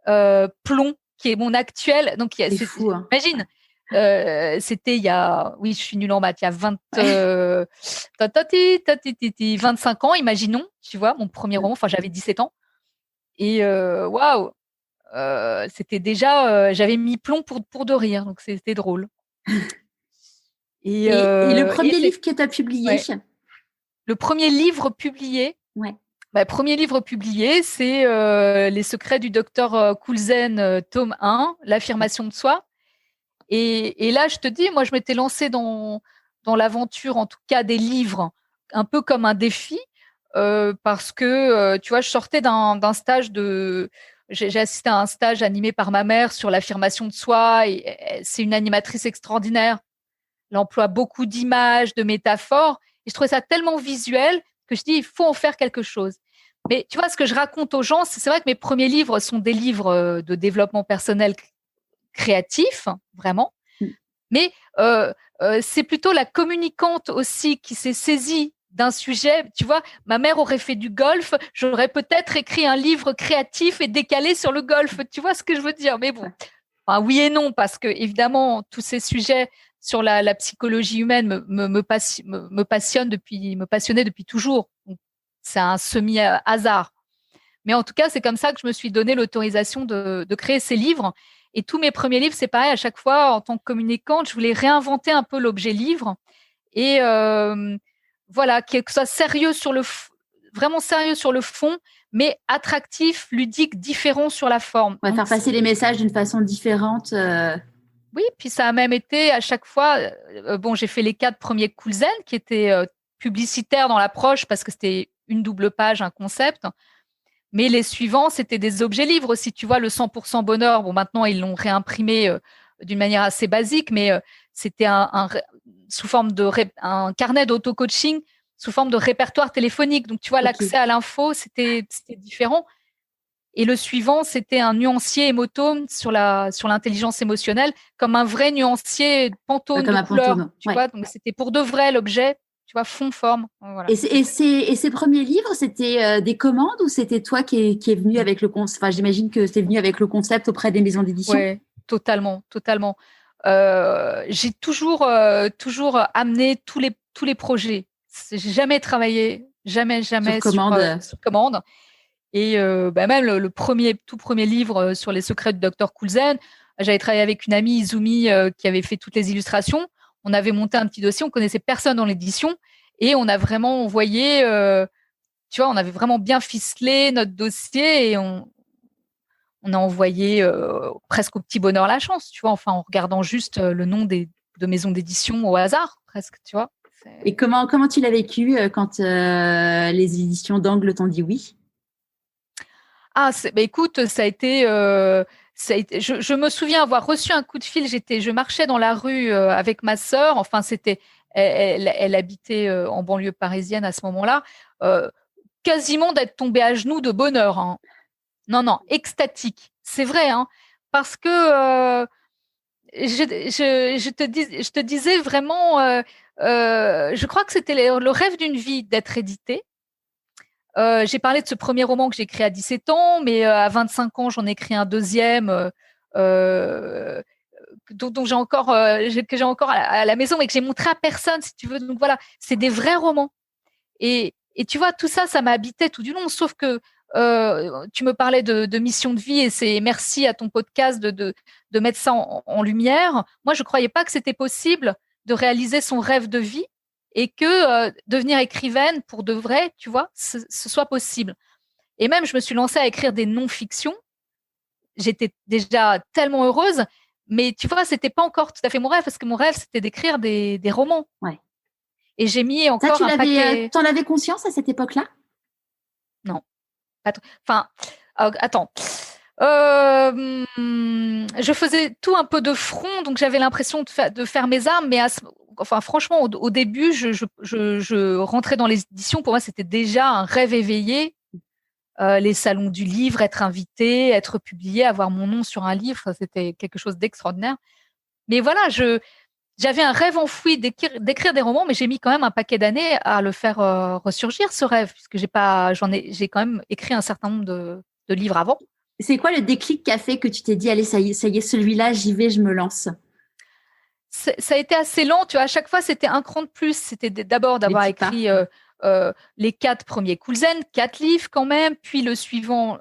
Plomb, qui est mon actuel. Donc, C'est fou, hein. imagine, c'était il y a, oui, je suis nulle en maths, il y a 25 ans, imaginons, tu vois, mon premier roman, enfin, j'avais 17 ans. Et waouh, c'était déjà, j'avais mis Plomb pour de rire, donc c'était drôle. Et le Et premier livre que tu as publié? ouais, le premier livre publié, Ouais. premier livre publié, c'est Les secrets du docteur Coulzen, tome 1, l'affirmation de soi. Et là, je te dis, moi, je m'étais lancée dans l'aventure, en tout cas des livres, un peu comme un défi, parce que, tu vois, je sortais d'un stage j'ai assisté à un stage animé par ma mère sur l'affirmation de soi, et c'est une animatrice extraordinaire. Elle emploie beaucoup d'images, de métaphores, et je trouvais ça tellement visuel que je dis, il faut en faire quelque chose. Mais tu vois, ce que je raconte aux gens, c'est vrai que mes premiers livres sont des livres de développement personnel créatif, vraiment. Mm. Mais c'est plutôt la communicante aussi qui s'est saisie d'un sujet. Tu vois, ma mère aurait fait du golf, j'aurais peut-être écrit un livre créatif et décalé sur le golf. Tu vois ce que je veux dire? Mais bon, enfin, oui et non, parce que évidemment, tous ces sujets sur la psychologie humaine me passionnaient depuis toujours. Donc, c'est un semi-hasard. Mais en tout cas, c'est comme ça que je me suis donné l'autorisation de créer ces livres. Et tous mes premiers livres, c'est pareil, à chaque fois, en tant que communicante, je voulais réinventer un peu l'objet livre. Et voilà, que ce soit sérieux vraiment sérieux sur le fond, mais attractif, ludique, différent sur la forme. On va Donc, faire passer les messages d'une façon différente. oui, puis ça a même été à chaque fois. Bon, j'ai fait les 4 premiers Coulzen qui étaient publicitaires dans l'approche parce que c'était une double page, un concept. Mais les suivants, c'était des objets livres aussi. Tu vois, le 100% bonheur, bon, maintenant, ils l'ont réimprimé d'une manière assez basique, mais c'était sous forme un carnet d'auto-coaching sous forme de répertoire téléphonique. Donc, tu vois, Ok. l'accès à l'info, c'était différent. Et le suivant, c'était un nuancier hémotome sur l'intelligence émotionnelle, comme un vrai nuancier Pantone Comme de un couleur. Pantone. Tu Ouais. vois, donc c'était pour de vrai l'objet, tu vois, fond, forme. Voilà. Et ces premiers livres, c'était des commandes ou c'était toi qui est venu avec le concept? Enfin, j'imagine que c'est venu avec le concept auprès des maisons d'édition. Ouais, totalement, totalement. J'ai toujours amené tous les projets. J'ai jamais travaillé, jamais, Sur jamais commande. sur commande. Et même le tout premier livre sur les secrets du docteur Coulzen, j'avais travaillé avec une amie, Izumi, qui avait fait toutes les illustrations. On avait monté un petit dossier, on connaissait personne dans l'édition, et on a vraiment envoyé, tu vois, on avait vraiment bien ficelé notre dossier, et on a envoyé presque au petit bonheur la chance, tu vois, enfin en regardant juste le nom de maisons d'édition au hasard, presque, tu vois. Et comment tu l'as vécu quand les éditions d'Angle t'ont dit oui? Écoute, ça a été, je me souviens avoir reçu un coup de fil. Je marchais dans la rue avec ma sœur. Enfin, elle habitait en banlieue parisienne à ce moment-là. Quasiment d'être tombée à genoux de bonheur, hein. Non, non, extatique. C'est vrai, hein, parce que je te disais vraiment, je crois que c'était le rêve d'une vie d'être édité. J'ai parlé de ce premier roman que j'ai écrit à 17 ans, mais à 25 ans, j'en ai écrit un deuxième euh, dont que j'ai encore à la maison et que j'ai montré à personne, si tu veux. Donc voilà, c'est des vrais romans. Et tu vois, tout ça, ça m'habitait tout du long, sauf que tu me parlais de mission de vie et c'est merci à ton podcast de mettre ça en lumière. Moi, je ne croyais pas que c'était possible de réaliser son rêve de vie et que devenir écrivaine pour de vrai, tu vois, ce soit possible. Et même, je me suis lancée à écrire des non-fictions. J'étais déjà tellement heureuse, mais tu vois, c'était pas encore tout à fait mon rêve parce que mon rêve, c'était d'écrire des romans. Ouais. Et j'ai mis encore un paquet. T'en avais conscience à cette époque-là? Non. Enfin, attends. Je faisais tout un peu de front, donc j'avais l'impression de faire mes armes, mais enfin, franchement, au début, je rentrais dans les éditions. Pour moi, c'était déjà un rêve éveillé. Les salons du livre, être invité, être publié, avoir mon nom sur un livre, c'était quelque chose d'extraordinaire. Mais voilà, j'avais un rêve enfoui d'écrire des romans, mais j'ai mis quand même un paquet d'années à le faire ressurgir, ce rêve, puisque j'ai quand même écrit un certain nombre de livres avant. C'est quoi le déclic qui a fait que tu t'es dit, allez, ça y est, celui-là, j'y vais, je me lance? Ça a été assez lent, tu vois. À chaque fois, c'était un cran de plus. C'était d'abord d'avoir écrit les 4 premiers Coolzen, 4 livres quand même, puis le suivant,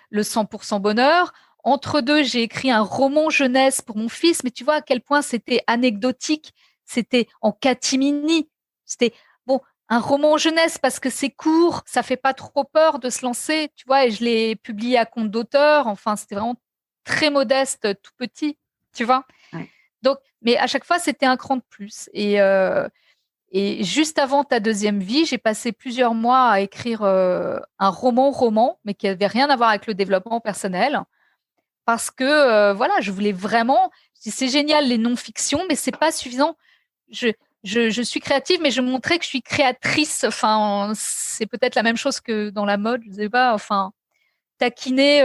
le 100% bonheur. Entre deux, j'ai écrit un roman jeunesse pour mon fils, mais tu vois à quel point c'était anecdotique, c'était en catimini. C'était bon, un roman jeunesse parce que c'est court, ça fait pas trop peur de se lancer, tu vois, et je l'ai publié à compte d'auteur. Enfin, c'était vraiment très modeste, tout petit, tu vois. Ouais. Donc, mais à chaque fois, c'était un cran de plus. Et juste avant ta deuxième vie, j'ai passé plusieurs mois à écrire un roman, mais qui n'avait rien à voir avec le développement personnel parce que voilà, je voulais vraiment. C'est génial les non-fictions, mais c'est pas suffisant. Je suis créative, mais je montrais que je suis créatrice. Enfin, c'est peut-être la même chose que dans la mode, je sais pas. Enfin, taquiner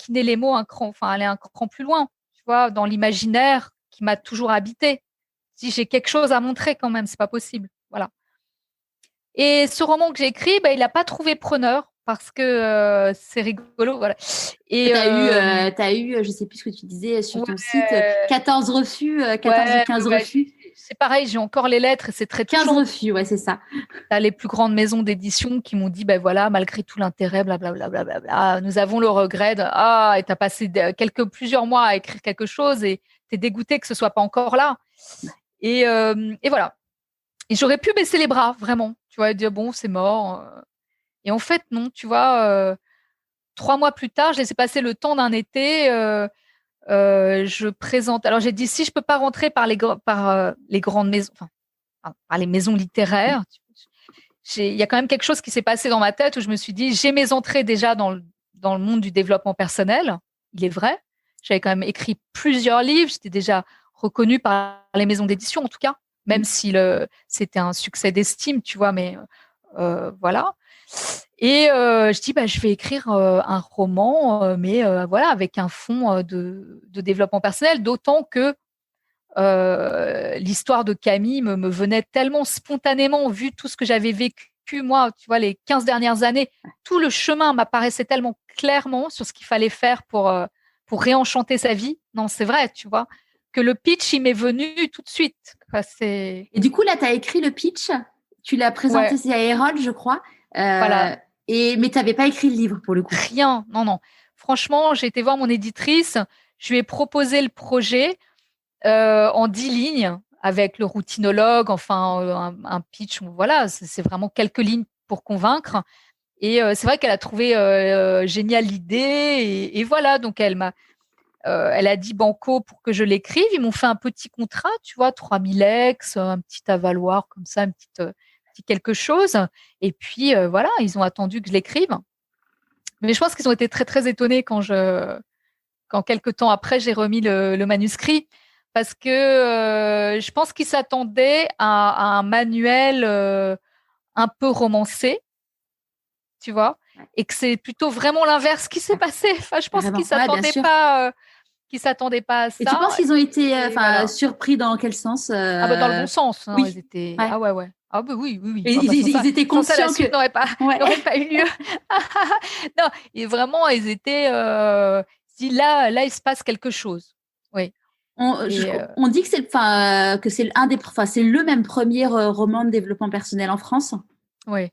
les mots un cran, enfin aller un cran plus loin. Tu vois, dans l'imaginaire qui m'a toujours habité. Si j'ai quelque chose à montrer quand même, c'est pas possible. Voilà. Et ce roman que j'ai écrit, il n'a pas trouvé preneur parce que c'est rigolo, voilà. Et t'as eu, je sais plus ce que tu disais sur ton site, 14 refus, 14 ou 15 refus. C'est pareil, j'ai encore les lettres et c'est très 15 touchant. refus, ouais, c'est ça. T'as les plus grandes maisons d'édition qui m'ont dit, voilà, malgré tout l'intérêt, blablabla, nous avons le regret et t'as passé plusieurs mois à écrire quelque chose et t'es dégoûté que ce soit pas encore là. Et voilà. Et j'aurais pu baisser les bras, vraiment, tu vois, et dire, bon, c'est mort. Et en fait, non, tu vois, 3 mois plus tard, je laissé passer le temps d'un été. Je présente. Alors, j'ai dit, si je peux pas rentrer par les grandes maisons, enfin, par les maisons littéraires, il y a quand même quelque chose qui s'est passé dans ma tête où je me suis dit, j'ai mes entrées déjà dans le monde du développement personnel. Il est vrai. J'avais quand même écrit plusieurs livres. J'étais déjà reconnue par les maisons d'édition, en tout cas, même si c'était un succès d'estime, tu vois, mais voilà. Et je dis, je vais écrire un roman, mais voilà, avec un fond de développement personnel, d'autant que l'histoire de Camille me venait tellement spontanément, vu tout ce que j'avais vécu, moi, tu vois, les 15 dernières années, tout le chemin m'apparaissait tellement clairement sur ce qu'il fallait faire pour réenchanter sa vie. Non, c'est vrai, tu vois, que le pitch, il m'est venu tout de suite. Et du coup, là, tu as écrit le pitch, tu l'as présenté, c'est à Hérode, je crois. Voilà. Mais tu n'avais pas écrit le livre pour le coup. Rien, non. Franchement, j'ai été voir mon éditrice, je lui ai proposé le projet en 10 lignes avec le routinologue, enfin un pitch. Voilà, c'est vraiment quelques lignes pour convaincre. Et c'est vrai qu'elle a trouvé géniale l'idée. Et voilà, donc elle m'a. elle a dit banco pour que je l'écrive. Ils m'ont fait un petit contrat, tu vois, 3000 ex, un petit avaloir comme ça, petit quelque chose. Et puis, voilà, ils ont attendu que je l'écrive. Mais je pense qu'ils ont été très, très étonnés quand quelques temps après, j'ai remis le manuscrit. Parce que je pense qu'ils s'attendaient à un manuel un peu romancé, tu vois, et que c'est plutôt vraiment l'inverse qui s'est passé. Enfin, je pense qu'ils s'attendaient pas à ça. Et tu penses qu'ils ont été voilà. surpris dans quel sens Ah bah dans le bon sens. Hein, oui. ils étaient... Ah ouais. Ah bah oui. Et ils étaient conscients la suite n'aurait pas eu lieu. Non, et vraiment, ils étaient... si là, il se passe quelque chose. Oui. On dit que c'est le même premier roman de développement personnel en France. Oui.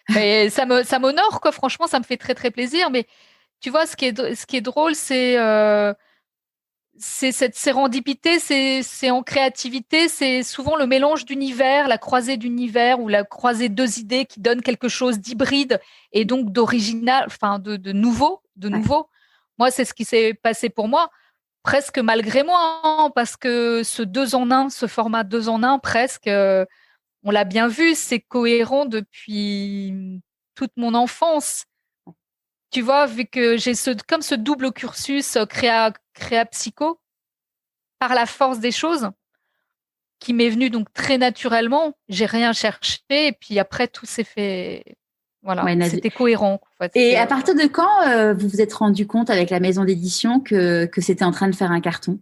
Mais ça m'honore, quoi. Franchement, ça me fait très, très plaisir. Mais tu vois, ce qui est drôle, c'est cette sérendipité, c'est en créativité, c'est souvent le mélange d'univers, la croisée d'univers ou la croisée de deux idées qui donne quelque chose d'hybride et donc d'original, enfin de nouveau. Moi, c'est ce qui s'est passé pour moi, presque malgré moi, hein, parce que ce format 2 en 1, presque, on l'a bien vu, c'est cohérent depuis toute mon enfance. Tu vois, vu que j'ai comme ce double cursus créa-psycho, par la force des choses, qui m'est venu donc très naturellement, j'ai rien cherché, et puis après, tout s'est fait. Voilà, c'était cohérent. En fait. Et à partir de quand vous vous êtes rendu compte avec la maison d'édition que c'était en train de faire un carton?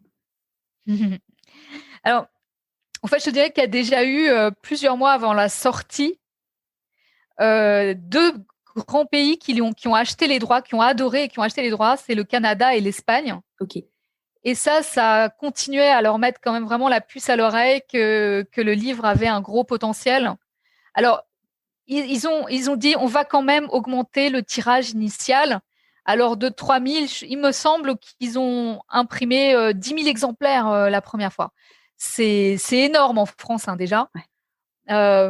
Alors, en fait, je dirais qu'il y a déjà eu plusieurs mois avant la sortie, 2 grands pays qui ont acheté les droits, qui ont adoré et qui ont acheté les droits, c'est le Canada et l'Espagne. Ok. Et ça continuait à leur mettre quand même vraiment la puce à l'oreille que le livre avait un gros potentiel. Alors, ils ont dit, on va quand même augmenter le tirage initial. Alors, de 3000, il me semble qu'ils ont imprimé 10 000 exemplaires la première fois. C'est énorme en France, hein, déjà. Ouais.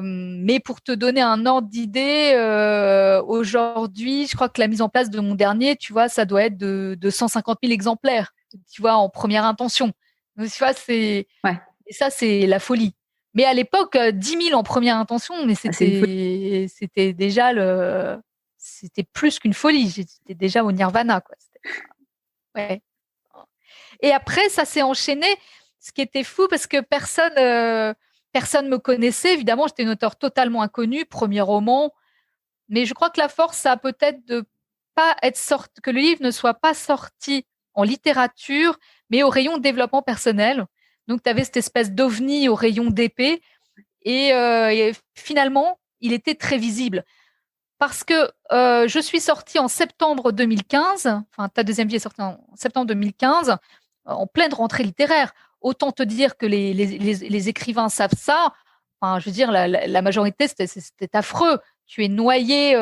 Mais pour te donner un ordre d'idée, aujourd'hui, je crois que la mise en place de mon dernier, tu vois, ça doit être de 150 000 exemplaires, tu vois, en première intention. Donc, tu vois, et ça, c'est la folie. Mais à l'époque, 10 000 en première intention, mais c'était déjà c'était plus qu'une folie. J'étais déjà au nirvana, quoi. Ouais. Et après, ça s'est enchaîné, ce qui était fou parce que personne me connaissait. Évidemment, j'étais une auteure totalement inconnue, premier roman. Mais je crois que la force, ça a peut-être de pas être sorti, que le livre ne soit pas sorti en littérature, mais au rayon développement personnel. Donc, tu avais cette espèce d'ovni au rayon d'épée. Et finalement, il était très visible. Parce que je suis sortie en septembre 2015, enfin, ta deuxième vie est sortie en septembre 2015, en pleine rentrée littéraire. Autant te dire que les écrivains savent ça. Enfin, je veux dire, la majorité, c'était affreux. Tu es noyé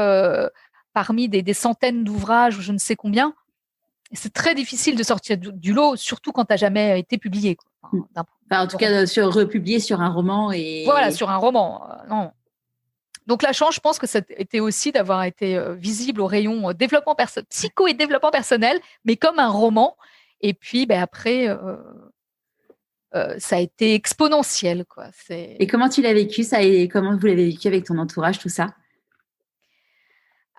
parmi des centaines d'ouvrages ou je ne sais combien. Et c'est très difficile de sortir du lot, surtout quand tu n'as jamais été publié. Quoi. En tout cas, republié sur un roman. Voilà, sur un roman. Non. Donc la chance, je pense que c'était aussi d'avoir été visible au rayon développement psycho et développement personnel, mais comme un roman. Et puis après, ça a été exponentiel, quoi. Et comment tu l'as vécu ça, et comment vous l'avez vécu avec ton entourage, tout ça?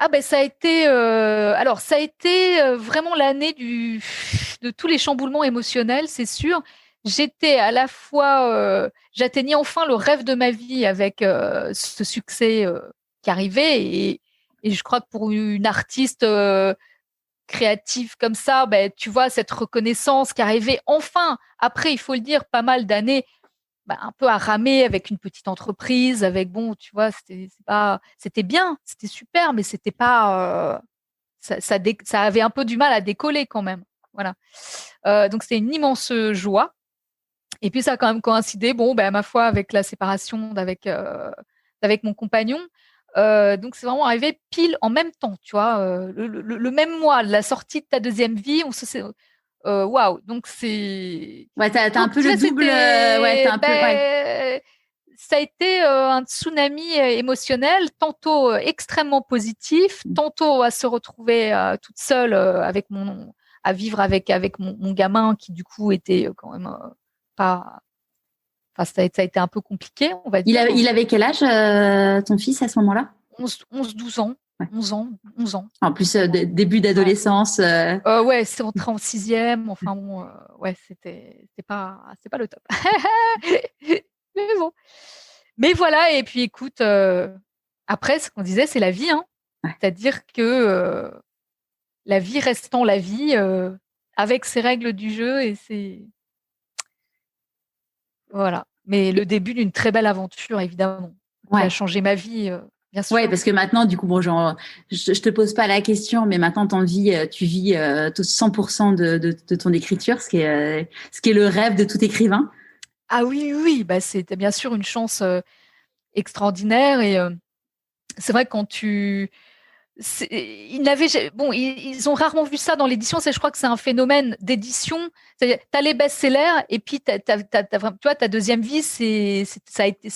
Ah ben ça a été vraiment l'année de tous les chamboulements émotionnels, c'est sûr. J'étais à la fois, j'atteignais enfin le rêve de ma vie avec ce succès qui arrivait, et je crois que pour une artiste créative comme ça, ben, tu vois, cette reconnaissance qui arrivait enfin, après, il faut le dire, pas mal d'années, un peu à ramer avec une petite entreprise, avec, bon, tu vois, c'était bien, c'était super, mais c'était pas, ça avait un peu du mal à décoller quand même. Voilà. Donc, c'était une immense joie. Et puis, ça a quand même coïncidé, bon, ma foi, avec la séparation d'avec mon compagnon. Donc, c'est vraiment arrivé pile en même temps, tu vois, le même mois, la sortie de ta deuxième vie, waouh, donc c'est. Ouais, t'as un peu le double. Ouais, t'as un peu. Ouais. Ça a été un tsunami émotionnel, tantôt extrêmement positif, tantôt à se retrouver toute seule avec à vivre avec mon gamin qui du coup était quand même pas. Enfin, ça a été un peu compliqué, on va dire. Il avait quel âge, ton fils, à ce moment-là? 11-12 ans. Ouais. 11 ans. En plus, début d'adolescence. Ouais, c'est entré en 6e. Enfin bon, ouais, c'est pas le top. Mais bon. Mais voilà, et puis écoute, après, ce qu'on disait, c'est la vie, hein. Ouais. C'est-à-dire que la vie restant la vie, avec ses règles du jeu et ses... Voilà. Mais le début d'une très belle aventure, évidemment, qui a changé ma vie, bien sûr. Oui, parce que maintenant, du coup, bon, genre, je te pose pas la question, mais maintenant, tu vis 100% de ton écriture, ce qui est le rêve de tout écrivain. Ah oui, bah, c'était bien sûr une chance extraordinaire. Et c'est vrai quand ils ont rarement vu ça dans l'édition. Je crois que c'est un phénomène d'édition. C'est-à-dire, t'as les best-sellers et puis tu vois, ta deuxième vie, c'est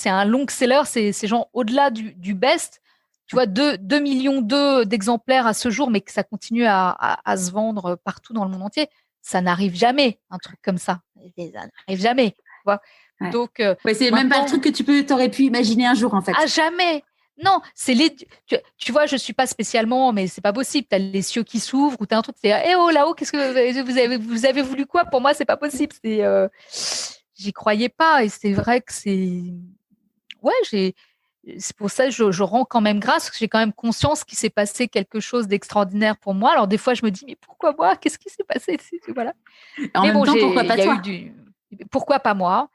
un long-seller. C'est genre au-delà du best. Tu vois, 2 millions d'exemplaires à ce jour, mais que ça continue à se vendre partout dans le monde entier. Ça n'arrive jamais, un truc comme ça. Ça n'arrive jamais. Tu vois. Ouais. Donc, c'est même pas le truc que t'aurais pu imaginer un jour, en fait. Ah, jamais. Non, c'est tu vois, je suis pas spécialement, mais c'est pas possible. T'as les cieux qui s'ouvrent ou t'as un truc, c'est oh là-haut, qu'est-ce que vous avez voulu quoi? Pour moi, c'est pas possible. J'y croyais pas et c'est vrai que c'est pour ça que je rends quand même grâce, parce que j'ai quand même conscience qu'il s'est passé quelque chose d'extraordinaire pour moi. Alors des fois, je me dis mais pourquoi moi? Qu'est-ce qui s'est passé? Voilà. En même temps, pourquoi pas toi? Pourquoi pas moi?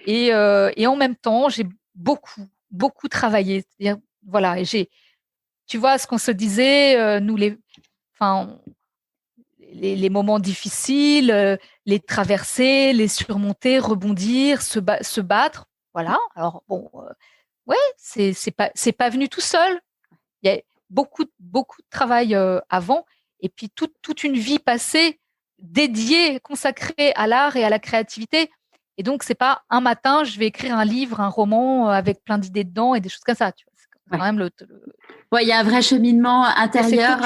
Et en même temps, j'ai beaucoup travaillé. C'est-à-dire, voilà, tu vois, ce qu'on se disait, nous, les moments difficiles, les traverser, les surmonter, rebondir, se battre. Voilà. Alors, bon, ouais, c'est pas venu tout seul. Il y a beaucoup de travail avant. Et puis, toute une vie passée dédiée, consacrée à l'art et à la créativité. Et donc, c'est pas un matin, je vais écrire un livre, un roman avec plein d'idées dedans et des choses comme ça. Tu vois. C'est quand même il y a un vrai cheminement intérieur.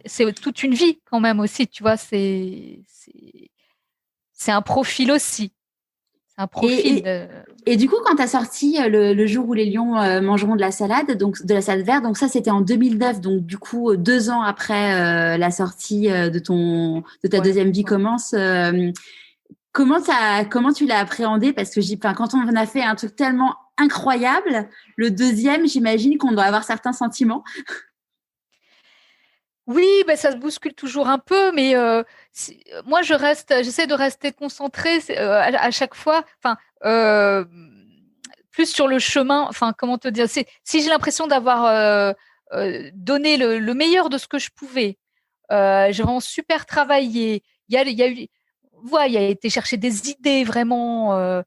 C'est toute une vie quand même aussi, tu vois. C'est un profil aussi. C'est un profil. Et du coup, quand tu as sorti le jour où les lions mangeront de la salade, donc de la salade verte, donc ça c'était en 2009, donc du coup 2 ans après la sortie de ta deuxième vie commence. Comment tu l'as appréhendé? Parce que quand on a fait un truc tellement incroyable, le deuxième, j'imagine qu'on doit avoir certains sentiments. Oui, ben ça se bouscule toujours un peu, mais moi j'essaie de rester concentrée à chaque fois. Enfin, plus sur le chemin. Enfin, comment te dire? Si j'ai l'impression d'avoir donné le meilleur de ce que je pouvais, j'ai vraiment super travaillé. Il y a eu il a été chercher des idées vraiment.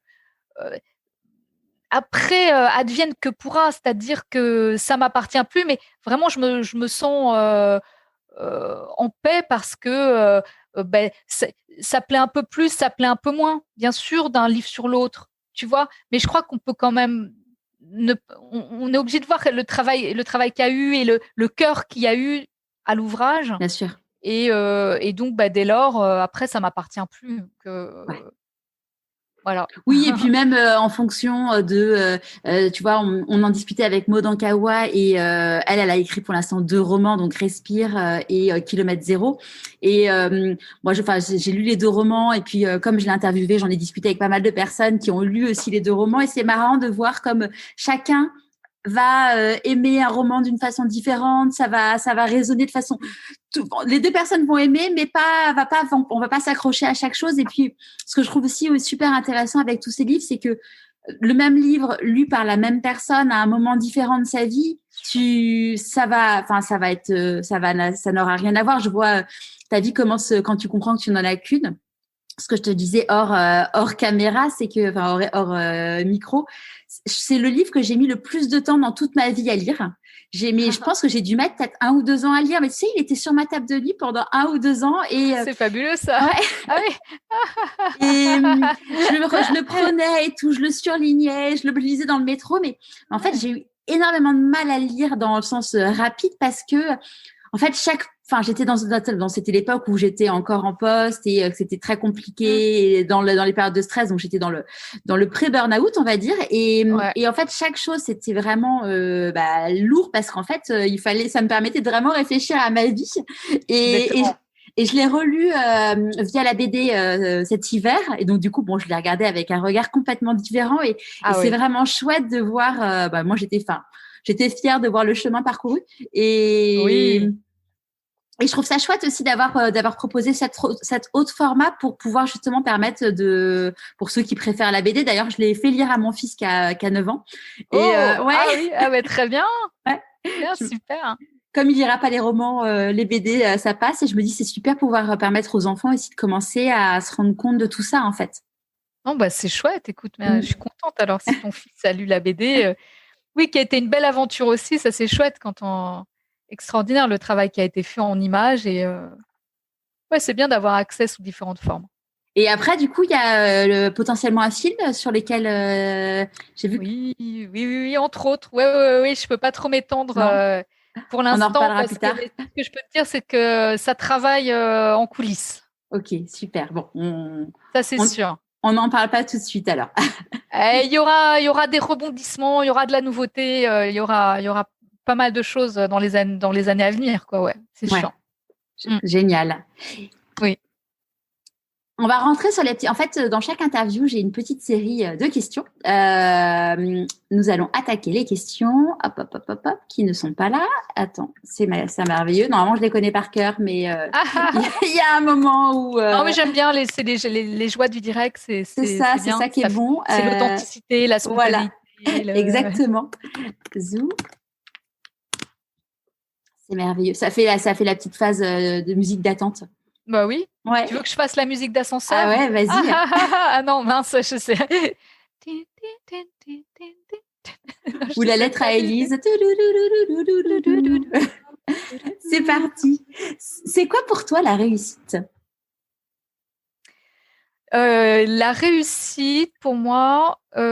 Après, advienne que pourra, c'est-à-dire que ça m'appartient plus, mais vraiment, je me sens en paix parce que ça plaît un peu plus, ça plaît un peu moins, bien sûr, d'un livre sur l'autre, tu vois. Mais je crois qu'on peut quand même, on est obligé de voir le travail qu'il y a eu et le cœur qu'il y a eu à l'ouvrage. Bien sûr. Et donc, dès lors, après, ça m'appartient plus. Voilà. Oui, et puis même en fonction tu vois, on en discutait avec Maud Ankawa et elle a écrit pour l'instant 2 romans, donc Respire et Kilomètre Zéro. Et moi, j'ai lu les 2 romans et puis comme je l'ai interviewée, j'en ai discuté avec pas mal de personnes qui ont lu aussi les 2 romans et c'est marrant de voir comme chacun va aimer un roman d'une façon différente, ça va résonner de façon. Les 2 personnes vont aimer, mais on va pas s'accrocher à chaque chose. Et puis, ce que je trouve aussi super intéressant avec tous ces livres, c'est que le même livre lu par la même personne à un moment différent de sa vie, ça n'aura rien à voir. Je vois ta vie commence quand tu comprends que tu n'en as qu'une. Ce que je te disais hors caméra, c'est que, hors micro, c'est le livre que j'ai mis le plus de temps dans toute ma vie à lire. Je pense que j'ai dû mettre peut-être 1 ou 2 ans à lire, mais tu sais, il était sur ma table de lit pendant 1 ou 2 ans et c'est fabuleux ça. Ouais. Ah oui. Et je le prenais et tout, je le surlignais, je le lisais dans le métro, mais en fait, j'ai eu énormément de mal à lire dans le sens rapide parce que En fait, c'était l'époque où j'étais encore en poste et que c'était très compliqué et dans les périodes de stress. Donc, j'étais dans le pré-burnout, on va dire. Et en fait, chaque chose, c'était vraiment lourd parce qu'en fait, ça me permettait de vraiment réfléchir à ma vie. Et je l'ai relu via la BD cet hiver. Et donc, du coup, je l'ai regardé avec un regard complètement différent. Et c'est vraiment chouette de voir. Moi, j'étais fière de voir le chemin parcouru. Et je trouve ça chouette aussi d'avoir proposé cet autre format pour pouvoir justement permettre pour ceux qui préfèrent la BD. D'ailleurs, je l'ai fait lire à mon fils qui a 9 ans. Très bien. Ouais. Bien, super. Comme il lira pas les romans, les BD, ça passe. Et je me dis, c'est super pouvoir permettre aux enfants aussi de commencer à se rendre compte de tout ça, en fait. Non, c'est chouette. Écoute, mais, je suis contente. Alors, si ton fils a lu la BD, oui, qui a été une belle aventure aussi. Ça, c'est chouette extraordinaire le travail qui a été fait en images. Et c'est bien d'avoir accès sous différentes formes. Et après, du coup, il y a potentiellement un film sur lequel j'ai vu. Oui, entre autres. Oui, je peux pas trop m'étendre pour l'instant. On en reparlera plus tard. Ce que je peux te dire, c'est que ça travaille en coulisses. Ok, super. Bon, ça c'est sûr. On n'en parle pas tout de suite alors. Il y aura des rebondissements, il y aura de la nouveauté, il y aura pas mal de choses dans les années à venir, quoi. Ouais, c'est sûr. Génial. Oui. On va rentrer sur les petits. En fait, dans chaque interview, j'ai une petite série de questions. Nous allons attaquer les questions. Hop, qui ne sont pas là. Attends, c'est merveilleux. Normalement, je les connais par cœur, mais il y a un moment où. Non, mais j'aime bien les joies du direct. C'est ça qui est bon. C'est l'authenticité, la spontanéité. Voilà. Exactement. Zou. C'est merveilleux. Ça fait la petite phase de musique d'attente. Bah oui. Ouais. Tu veux que je fasse la musique d'ascenseur? Ah ouais, vas-y. Ah non, mince, je sais. Ou la lettre à Élise. C'est parti. C'est quoi pour toi la réussite? La réussite, pour moi... la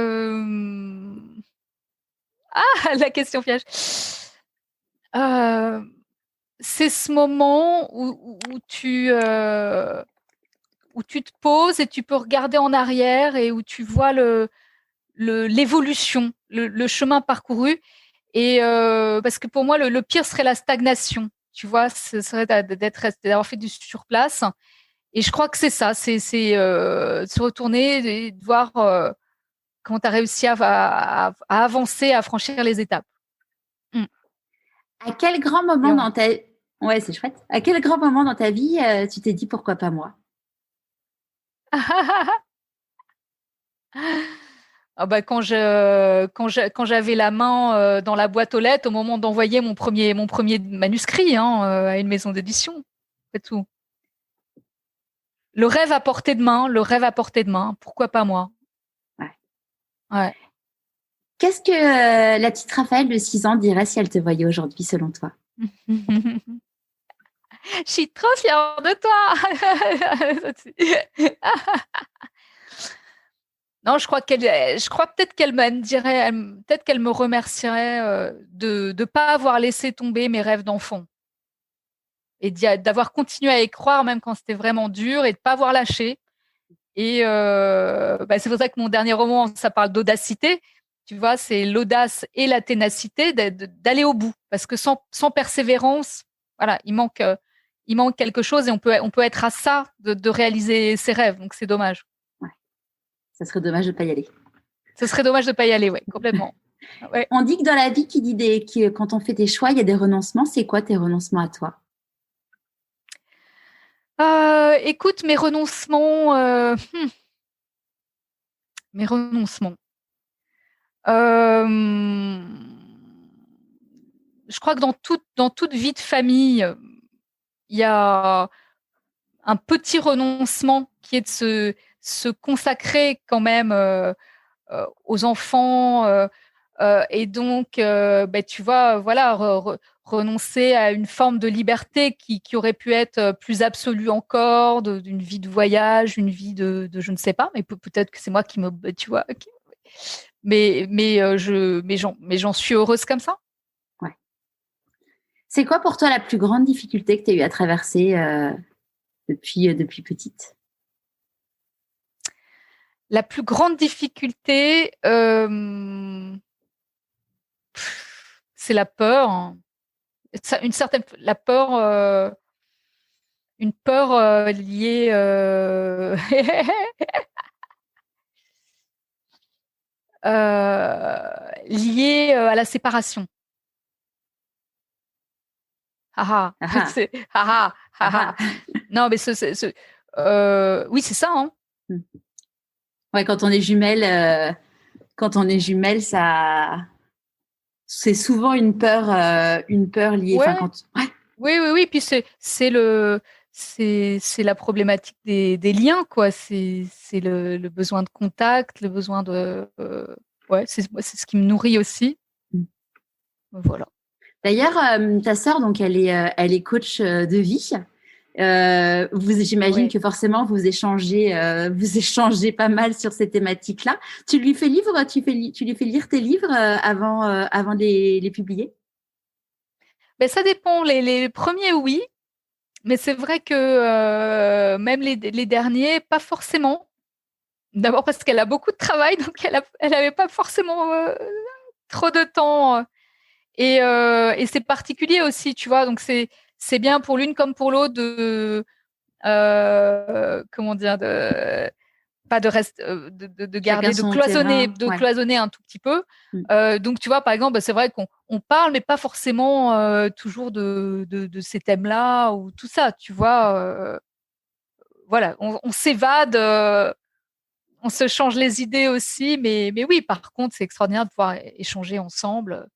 question piège. C'est ce moment où tu te poses et tu peux regarder en arrière et où tu vois l'évolution, le chemin parcouru. Et parce que pour moi, le pire serait la stagnation. Tu vois, ce serait d'avoir fait du surplace. Et je crois que c'est ça, c'est se retourner et de voir comment tu as réussi à avancer, à franchir les étapes. À quel grand moment dans ta... Ouais, c'est chouette. À quel grand moment dans ta vie tu t'es dit pourquoi pas moi? Quand j'avais la main dans la boîte aux lettres au moment d'envoyer mon premier manuscrit à une maison d'édition, c'est tout. Le rêve à portée de main, pourquoi pas moi? Ouais. Qu'est-ce que la petite Raphaël de 6 ans dirait si elle te voyait aujourd'hui, selon toi? Je suis trop fière de toi. Non, je crois peut-être qu'elle me dirait, peut-être qu'elle me remercierait de ne pas avoir laissé tomber mes rêves d'enfant et d'avoir continué à y croire même quand c'était vraiment dur et de pas avoir lâché. Et c'est pour ça que mon dernier roman, ça parle d'audacité. Tu vois, c'est l'audace et la ténacité d'aller au bout, parce que sans persévérance, voilà, il manque quelque chose et on peut être à ça de réaliser ses rêves. Donc c'est dommage. Ça serait dommage de ne pas y aller. Ce serait dommage de ne pas y aller, oui, complètement. Ouais. On dit que dans la vie, quand on fait des choix, il y a des renoncements. C'est quoi tes renoncements à toi? Écoute, mes renoncements. Mes renoncements. Je crois que dans toute vie de famille, il y a un petit renoncement qui est de se consacrer quand même aux enfants et donc tu vois, voilà, renoncer à une forme de liberté qui aurait pu être plus absolue encore, d'une vie de voyage, une vie de je ne sais pas, mais peut-être que c'est moi qui me, tu vois, mais j'en suis heureuse comme ça. Ouais. C'est quoi pour toi la plus grande difficulté que tu as eu à traverser depuis petite? La plus grande difficulté, c'est la peur, hein. La peur, une peur liée liée à la séparation. Ah Ah ah, ah. c'est ah ah, ah Ah ah. Non, mais oui, c'est ça, hein. ah. Ouais, quand on est jumelles, ça, c'est souvent une peur liée. Enfin, Ouais, quand, ouais, oui, oui, oui. Puis c'est la problématique des liens, quoi. C'est le besoin de contact, le besoin ouais, c'est ce qui me nourrit aussi. Voilà. D'ailleurs, ta sœur, donc, elle est coach de vie. J'imagine Ouais. que forcément, vous échangez pas mal sur ces thématiques-là. Tu lui fais tu lui fais lire tes livres avant de les publier? Ben, ça dépend. Les premiers, oui. Mais c'est vrai que même les derniers, pas forcément. D'abord parce qu'elle a beaucoup de travail, donc elle avait pas forcément trop de temps. Et c'est particulier aussi, tu vois. Donc c'est bien pour l'une comme pour l'autre de comment dire, de pas de reste de Chacun garder son terrain. de Ouais. cloisonner un tout petit peu. Mm. Donc tu vois, par exemple, bah, c'est vrai qu'on parle, mais pas forcément toujours de ces thèmes-là ou tout ça, tu vois. Voilà, on s'évade, on se change les idées aussi, mais oui, par contre, c'est extraordinaire de pouvoir échanger ensemble,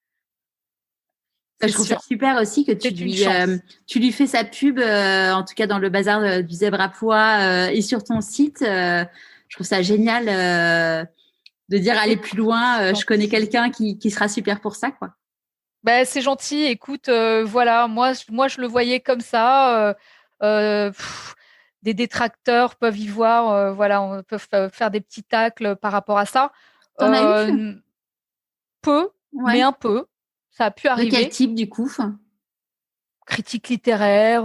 Bah, c'est je trouve ça sûr. super aussi que C'est une chance. tu lui fais sa pub, en tout cas dans le bazar du Zèbre à Poix et sur ton site. Je trouve ça génial de dire aller plus loin. Je connais Gentil. quelqu'un qui sera super pour ça, quoi. Ben, c'est gentil. Écoute, voilà, moi, je le voyais comme ça. Des détracteurs peuvent y voir, voilà, on peut faire des petits tacles par rapport à ça. T'en as eu? Euh, Peu, mais Ouais. un peu. Ça a pu De quel arriver. type, du coup? Critique littéraire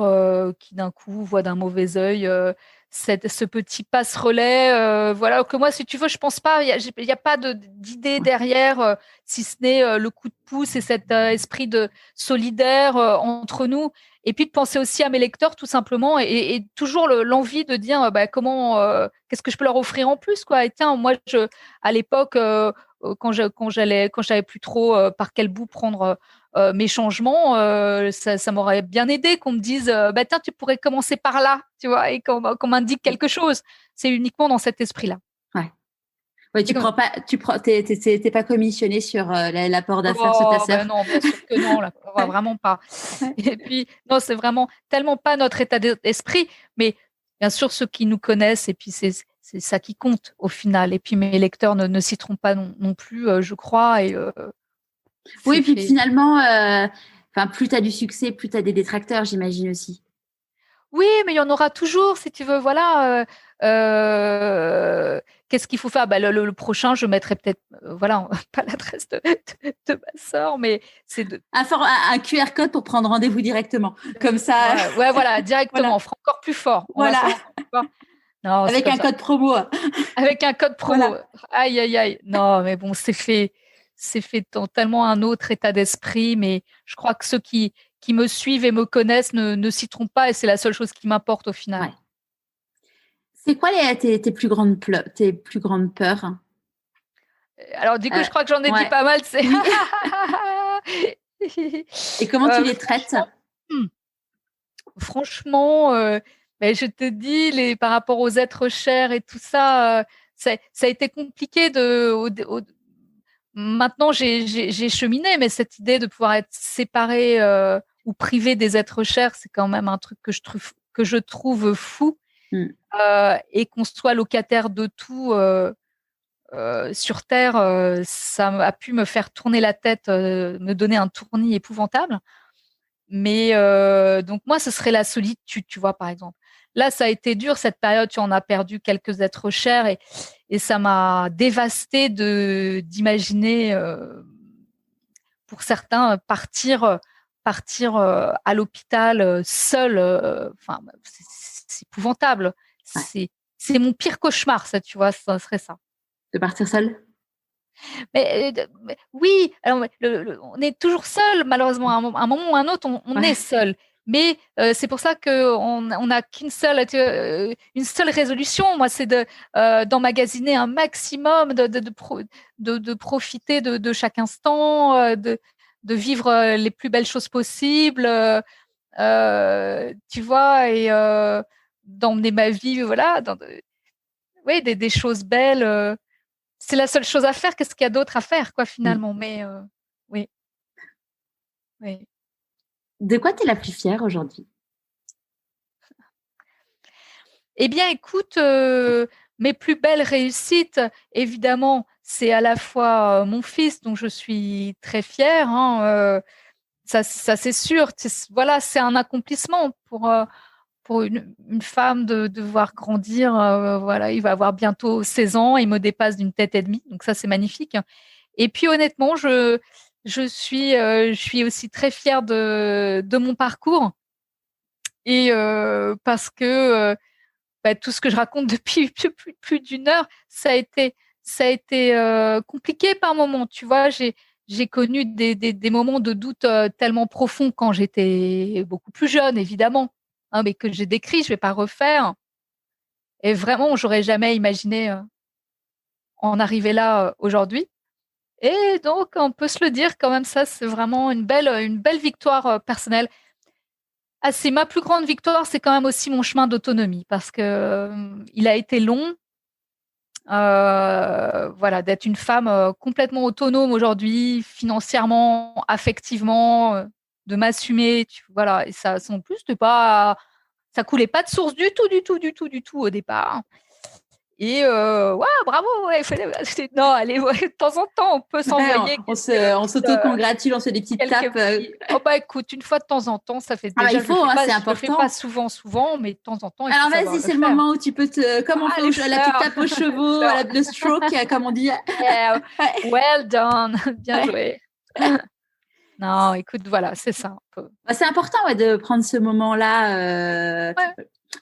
qui d'un coup voit d'un mauvais œil ce petit passe-relais. Voilà, que moi, si tu veux, je pense pas, il y a pas d'idée derrière, si ce n'est le coup de pouce et cet esprit de solidaire entre nous. Et puis de penser aussi à mes lecteurs, tout simplement, et toujours l'envie de dire bah, qu'est-ce que je peux leur offrir en plus, quoi. Et tiens, moi, à l'époque, quand j'avais plus trop par quel bout prendre mes changements, ça m'aurait bien aidé qu'on me dise bah tiens, tu pourrais commencer par là, tu vois, et qu'on m'indique quelque chose. C'est uniquement dans cet esprit-là. Ouais. Ouais, C'est comme t'es pas commissionné sur l'apport d'affaires de ta oh sœur. ben non, bien sûr que non, là, on va Ouais. vraiment pas. Ouais. Et puis non, c'est vraiment tellement pas notre état d'esprit, mais bien sûr ceux qui nous connaissent et puis c'est ça qui compte au final. Et puis mes lecteurs ne s'y trompent pas non plus, je crois, et c'est Oui, puis fait. finalement, enfin, plus tu as du succès, plus tu as des détracteurs, j'imagine aussi. Oui, mais il y en aura toujours, si tu veux. Voilà. Qu'est-ce qu'il faut faire? Bah, le prochain, je mettrai peut-être, voilà, pas l'adresse de ma sœur, mais c'est de. Un QR code pour prendre rendez-vous directement. Comme ça, Ouais, ouais, voilà, directement. voilà. On fera encore plus fort. On va Voilà. faire encore plus fort. Non, c'est Avec comme un ça. code promo. Avec un code promo. Voilà. Aïe, aïe, aïe. Non, mais bon, c'est fait. C'est fait dans tellement un autre état d'esprit, mais je crois que ceux qui me suivent et me connaissent ne s'y trompent pas, et c'est la seule chose qui m'importe au final. Ouais. C'est quoi tes plus grandes peurs? Alors, du coup, Euh, je crois que j'en ai dit ouais. pas mal. C'est Oui. Et comment tu les traites? franchement, hmm, franchement, ben, je te dis, par rapport aux êtres chers et tout ça, ça a été compliqué maintenant, j'ai cheminé, mais cette idée de pouvoir être séparé ou privé des êtres chers, c'est quand même un truc que je trouve fou. Mm. Et qu'on soit locataire de tout sur Terre, ça a pu me faire tourner la tête, me donner un tournis épouvantable. Mais donc moi, ce serait la solitude, tu vois, par exemple. Là, ça a été dur cette période. Tu en as perdu quelques êtres chers et ça m'a dévasté d'imaginer pour certains partir à l'hôpital seule, enfin, c'est épouvantable. C'est mon pire cauchemar, ça, tu vois, ça serait ça. De partir seule? Mais oui, alors, on est toujours seul, malheureusement. À un moment ou à un autre, on est seul. Mais c'est pour ça qu'on n'a qu'une seule, une seule résolution. Moi, c'est d'emmagasiner un maximum, de profiter de chaque instant, de vivre les plus belles choses possibles, tu vois, et d'emmener ma vie, voilà, oui, des choses belles. C'est la seule chose à faire. Qu'est-ce qu'il y a d'autre à faire, quoi, finalement? Mais oui. Oui. De quoi tu es la plus fière aujourd'hui? Eh bien, écoute, mes plus belles réussites, évidemment, c'est à la fois mon fils, dont je suis très fière. Hein, ça, c'est sûr. Voilà, c'est un accomplissement pour une femme de voir grandir. Voilà, il va avoir bientôt 16 ans. Il me dépasse d'une tête et demie. Donc ça, c'est magnifique. Et puis, honnêtement, je suis aussi très fière de mon parcours. Et parce que tout ce que je raconte depuis plus d'une heure, ça a été compliqué par moments. Tu vois, j'ai connu des moments de doute tellement profonds quand j'étais beaucoup plus jeune, évidemment, hein, mais que j'ai décrit, je vais pas refaire. Et vraiment, j'aurais jamais imaginé en arriver là aujourd'hui. Et donc, on peut se le dire quand même, ça, c'est vraiment une belle victoire personnelle. Ah, c'est ma plus grande victoire, c'est quand même aussi mon chemin d'autonomie parce que il a été long. Voilà, d'être une femme complètement autonome aujourd'hui, financièrement, affectivement, de m'assumer, voilà. Et ça, en plus, ça coulait pas de source du tout au départ. Et ouais, bravo, ouais, non, allez, ouais, de temps en temps, on peut s'envoyer. On s'auto-congratule, on se fait des petites tapes. Oh bah écoute, une fois de temps en temps, ça fait déjà. Il faut, c'est important. Je le fais pas souvent, mais de temps en temps. Alors vas-y, c'est le moment où tu peux comme on fait la petite tape aux chevaux, le stroke, comme on dit. Yeah, well done, bien joué. Non, écoute, voilà, c'est ça. C'est important de prendre ce moment-là.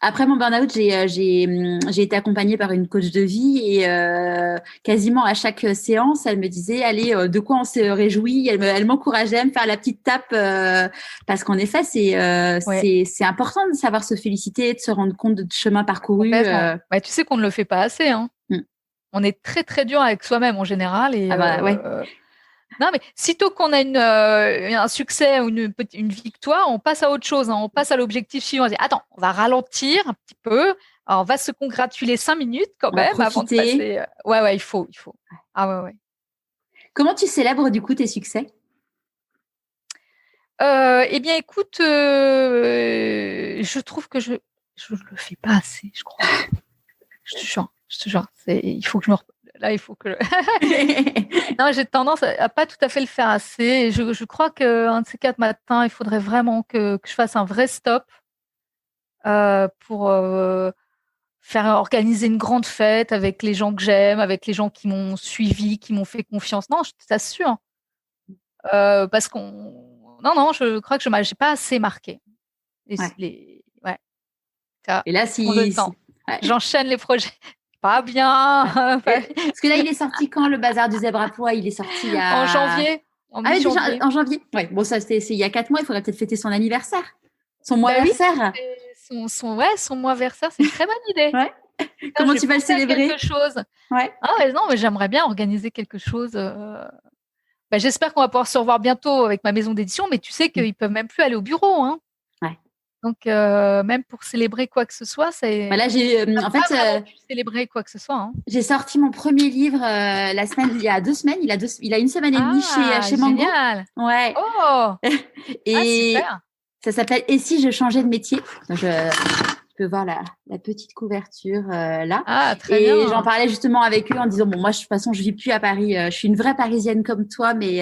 Après mon burn-out, j'ai été accompagnée par une coach de vie et quasiment à chaque séance, elle me disait, allez, de quoi on se réjouit. Elle m'encourageait à me faire la petite tape parce qu'en effet, c'est important de savoir se féliciter, de se rendre compte de chemin parcouru. Tu sais qu'on ne le fait pas assez. Hein. On est très, très dur avec soi-même en général. Et, non, mais sitôt qu'on a un succès ou une victoire, on passe à autre chose. Hein. On passe à l'objectif suivant. On dit, attends, on va ralentir un petit peu. Alors, on va se congratuler 5 minutes quand même avant de passer. Ouais, il faut. Ah ouais. Comment tu célèbres du coup tes succès? Eh bien, écoute, je trouve que je le fais pas assez, je crois. Je te jure. Il faut que je me là, il faut que. Non, j'ai tendance à pas tout à fait le faire assez. Je crois qu'un de ces 4 matins, il faudrait vraiment que je fasse un vrai stop pour faire organiser une grande fête avec les gens que j'aime, avec les gens qui m'ont suivi, qui m'ont fait confiance. Non, je t'assure. Parce non, je crois que je n'ai pas assez marqué. Et là, j'enchaîne les projets. Pas bien. Parce que là, il est sorti quand le bazar du zèbre à pois? Il est sorti en janvier. En janvier. Ouais. Bon, ça, c'est il y a 4 mois. Il faudrait peut-être fêter son anniversaire. Son mois-versaire. Son mois-versaire, c'est une très bonne idée. Comment tu vas le célébrer? Quelque chose. Non, mais j'aimerais bien organiser quelque chose. J'espère qu'on va pouvoir se revoir bientôt avec ma maison d'édition, mais tu sais qu'ils peuvent même plus aller au bureau. Hein. Donc, même pour célébrer quoi que ce soit, c'est. Là, célébrer quoi que ce soit. Hein. J'ai sorti mon premier livre il y a 2 semaines. Il a 1 semaine et demie chez Mango. Génial. Ouais. Oh. Et super. Ça s'appelle Et si je changeais de métier. Donc, tu peux voir la petite couverture là. Ah, très bien. Et j'en parlais justement avec eux en disant moi, de toute façon, je vis plus à Paris. Je suis une vraie Parisienne comme toi, mais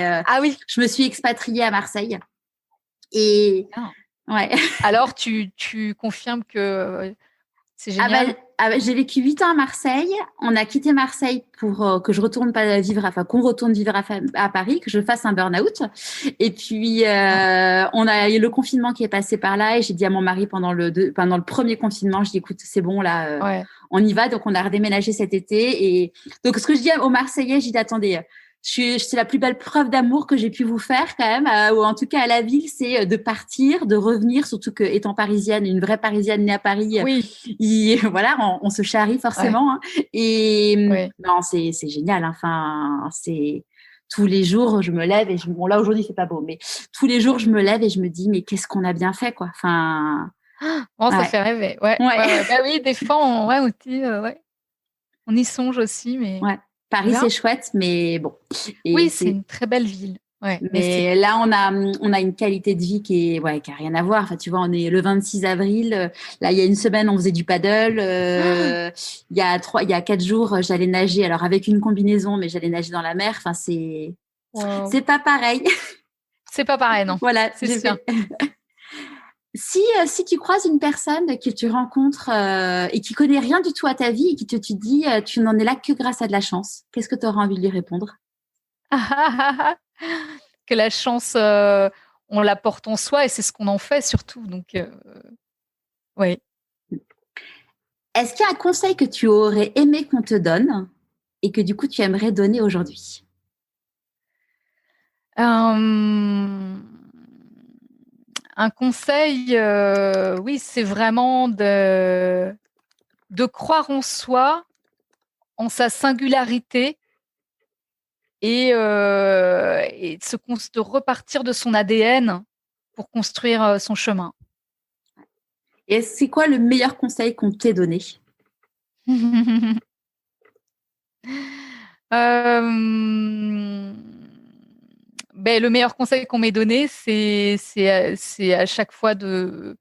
je me suis expatriée à Marseille. Et ouais. Alors, tu confirmes que c'est génial. j'ai vécu 8 ans à Marseille. On a quitté Marseille pour que je retourne pas vivre, enfin qu'on retourne vivre à Paris, que je fasse un burn-out. Et puis on a eu le confinement qui est passé par là et j'ai dit à mon mari pendant le premier confinement, je dis écoute, c'est bon là, on y va. Donc on a redéménagé cet été et donc ce que je dis aux Marseillais, je dis attendez. C'est la plus belle preuve d'amour que j'ai pu vous faire quand même, ou en tout cas à la ville, c'est de partir, de revenir, surtout que étant parisienne, une vraie parisienne née à Paris, voilà, on se charrie forcément. Hein, et non, c'est génial. Hein, enfin, c'est tous les jours, je me lève et bon là aujourd'hui c'est pas beau, mais tous les jours je me lève et je me dis mais qu'est-ce qu'on a bien fait quoi. Enfin, ça fait rêver. Ouais. Bah oui, des fois on y songe aussi, mais. Ouais. Paris, c'est chouette, mais bon. Oui, c'est une très belle ville. Ouais, mais là, on a une qualité de vie qui a rien à voir. Enfin, tu vois, on est le 26 avril. Là, il y a une semaine, on faisait du paddle. Il y a 4 jours, j'allais nager. Alors, avec une combinaison, mais j'allais nager dans la mer. Enfin, c'est pas pareil. C'est pas pareil, non. Voilà, c'est sûr. Si tu croises une personne que tu rencontres et qui connaît rien du tout à ta vie et qui te dit tu n'en es là que grâce à de la chance, qu'est-ce que tu auras envie de lui répondre? Que la chance, on la porte en soi et c'est ce qu'on en fait surtout. Donc, oui. Est-ce qu'il y a un conseil que tu aurais aimé qu'on te donne et que du coup tu aimerais donner aujourd'hui? Un conseil, oui, c'est vraiment de croire en soi, en sa singularité et de repartir de son ADN pour construire son chemin. Et c'est quoi le meilleur conseil qu'on t'ait donné? Le meilleur conseil qu'on m'ait donné, c'est à chaque fois de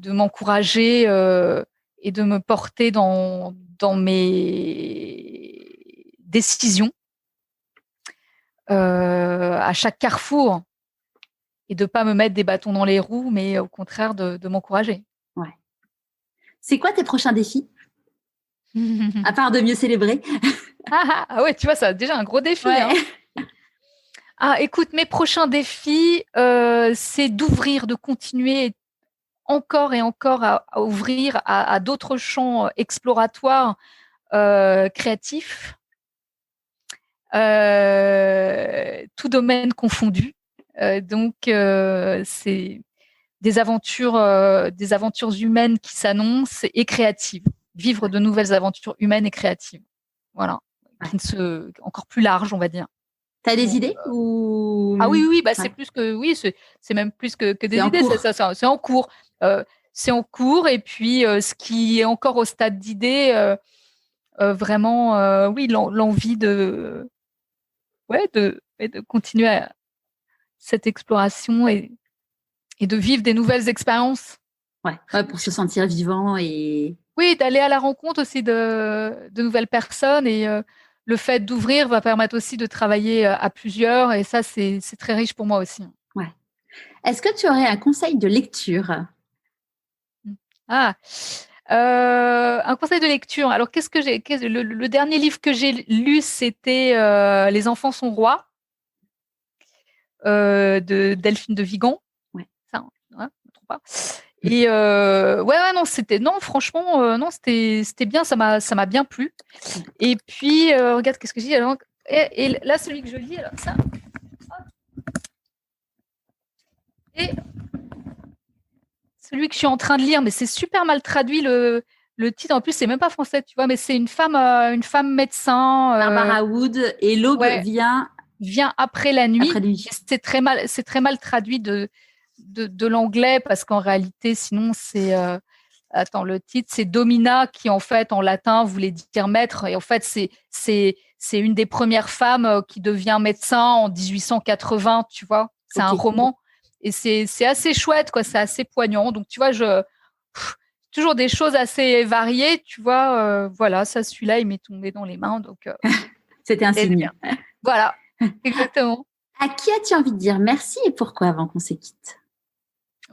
m'encourager et de me porter dans mes décisions à chaque carrefour et de pas me mettre des bâtons dans les roues, mais au contraire de m'encourager. Ouais. C'est quoi tes prochains défis? À part de mieux célébrer. Ah ouais, tu vois, ça a déjà un gros défi. Ouais. Hein. Ah, écoute, mes prochains défis, c'est d'ouvrir, de continuer encore et encore à ouvrir à d'autres champs exploratoires créatifs, tout domaine confondu. Donc, c'est des aventures humaines qui s'annoncent et créatives. Vivre de nouvelles aventures humaines et créatives. Voilà. Encore plus larges, on va dire. T'as des idées ou... Ah oui, c'est plus que c'est même plus que des idées, c'est en cours. C'est en cours et puis ce qui est encore au stade d'idée, vraiment, l'envie de continuer cette exploration et de vivre des nouvelles expériences. Ouais, pour se sentir vivant et... Oui, d'aller à la rencontre aussi de nouvelles personnes et le fait d'ouvrir va permettre aussi de travailler à plusieurs et ça, c'est très riche pour moi aussi. Ouais. Est-ce que tu aurais un conseil de lecture? Un conseil de lecture. Alors, qu'est-ce que j'ai le dernier livre que j'ai lu, c'était Les enfants sont rois de Delphine de Vigan. Ouais. Ça, je me trompe pas. Et franchement, c'était bien, ça m'a bien plu. Et puis, regarde, qu'est-ce que je dis alors. Et là, celui que je lis, alors ça. Et celui que je suis en train de lire, mais c'est super mal traduit le titre. En plus, c'est même pas français, tu vois, mais c'est une femme médecin. Barbara Wood et l'aube vient après la nuit. Après nuit. C'est très mal traduit de l'anglais parce qu'en réalité, sinon, c'est le titre, c'est Domina qui en fait en latin voulait dire maître et en fait c'est une des premières femmes qui devient médecin en 1880, tu vois. C'est un roman et c'est assez chouette quoi, c'est assez poignant. Donc tu vois, toujours des choses assez variées, tu vois. Voilà, ça celui-là il m'est tombé dans les mains donc. C'était un signe. Voilà, exactement. À qui as-tu envie de dire merci et pourquoi avant qu'on se quitte?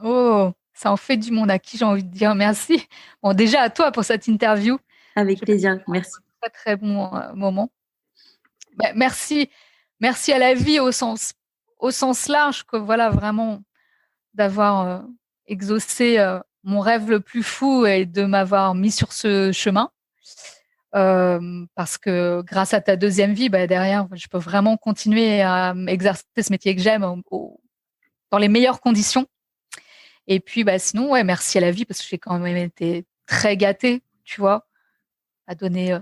Oh, Ça en fait du monde. À qui j'ai envie de dire merci. Bon, déjà à toi pour cette interview. Avec plaisir, merci. Très, très bon moment. Merci à la vie au sens large, que voilà, vraiment, d'avoir exaucé mon rêve le plus fou et de m'avoir mis sur ce chemin. Parce que grâce à ta deuxième vie, derrière, je peux vraiment continuer à exercer ce métier que j'aime dans les meilleures conditions. Et puis, sinon, ouais, merci à la vie, parce que j'ai quand même été très gâtée, tu vois, à donner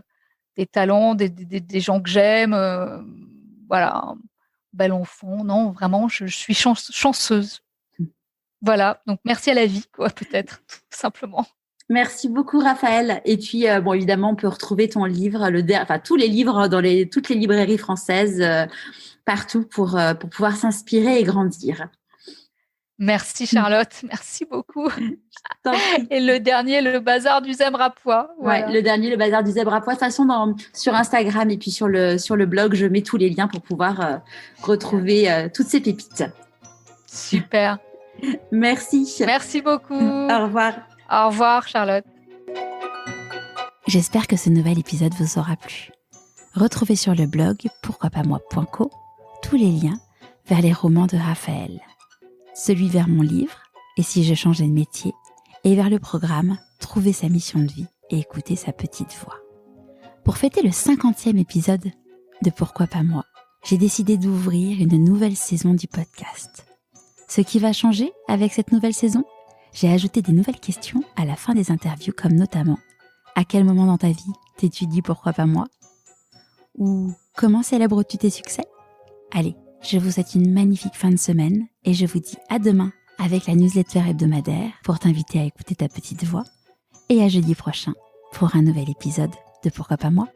des talents, des gens que j'aime, voilà, un bel enfant. Non, vraiment, je suis chanceuse. Voilà, donc merci à la vie, quoi, peut-être, tout simplement. Merci beaucoup, Raphaël. Et puis, bon, évidemment, on peut retrouver ton livre, tous les livres dans toutes les librairies françaises, partout pour pouvoir s'inspirer et grandir. Merci, Charlotte. Merci beaucoup. Et le dernier, le bazar du zèbre à pois. Voilà. Ouais, le dernier, le bazar du zèbre à pois. De toute façon, sur Instagram et puis sur le blog, je mets tous les liens pour pouvoir retrouver toutes ces pépites. Super. Merci. Merci beaucoup. Au revoir. Au revoir, Charlotte. J'espère que ce nouvel épisode vous aura plu. Retrouvez sur le blog pourquoipasmoi.co tous les liens vers les romans de Raphaël. Celui vers mon livre, Et si je changeais de métier, et vers le programme Trouver sa mission de vie et écouter sa petite voix. Pour fêter le 50e épisode de Pourquoi pas moi, j'ai décidé d'ouvrir une nouvelle saison du podcast. Ce qui va changer avec cette nouvelle saison, j'ai ajouté des nouvelles questions à la fin des interviews, comme notamment « À quel moment dans ta vie t'es-tu dit pourquoi pas moi ?» ou « Comment célèbres-tu tes succès ?» Allez, je vous souhaite une magnifique fin de semaine et je vous dis à demain avec la newsletter hebdomadaire pour t'inviter à écouter ta petite voix et à jeudi prochain pour un nouvel épisode de Pourquoi pas moi.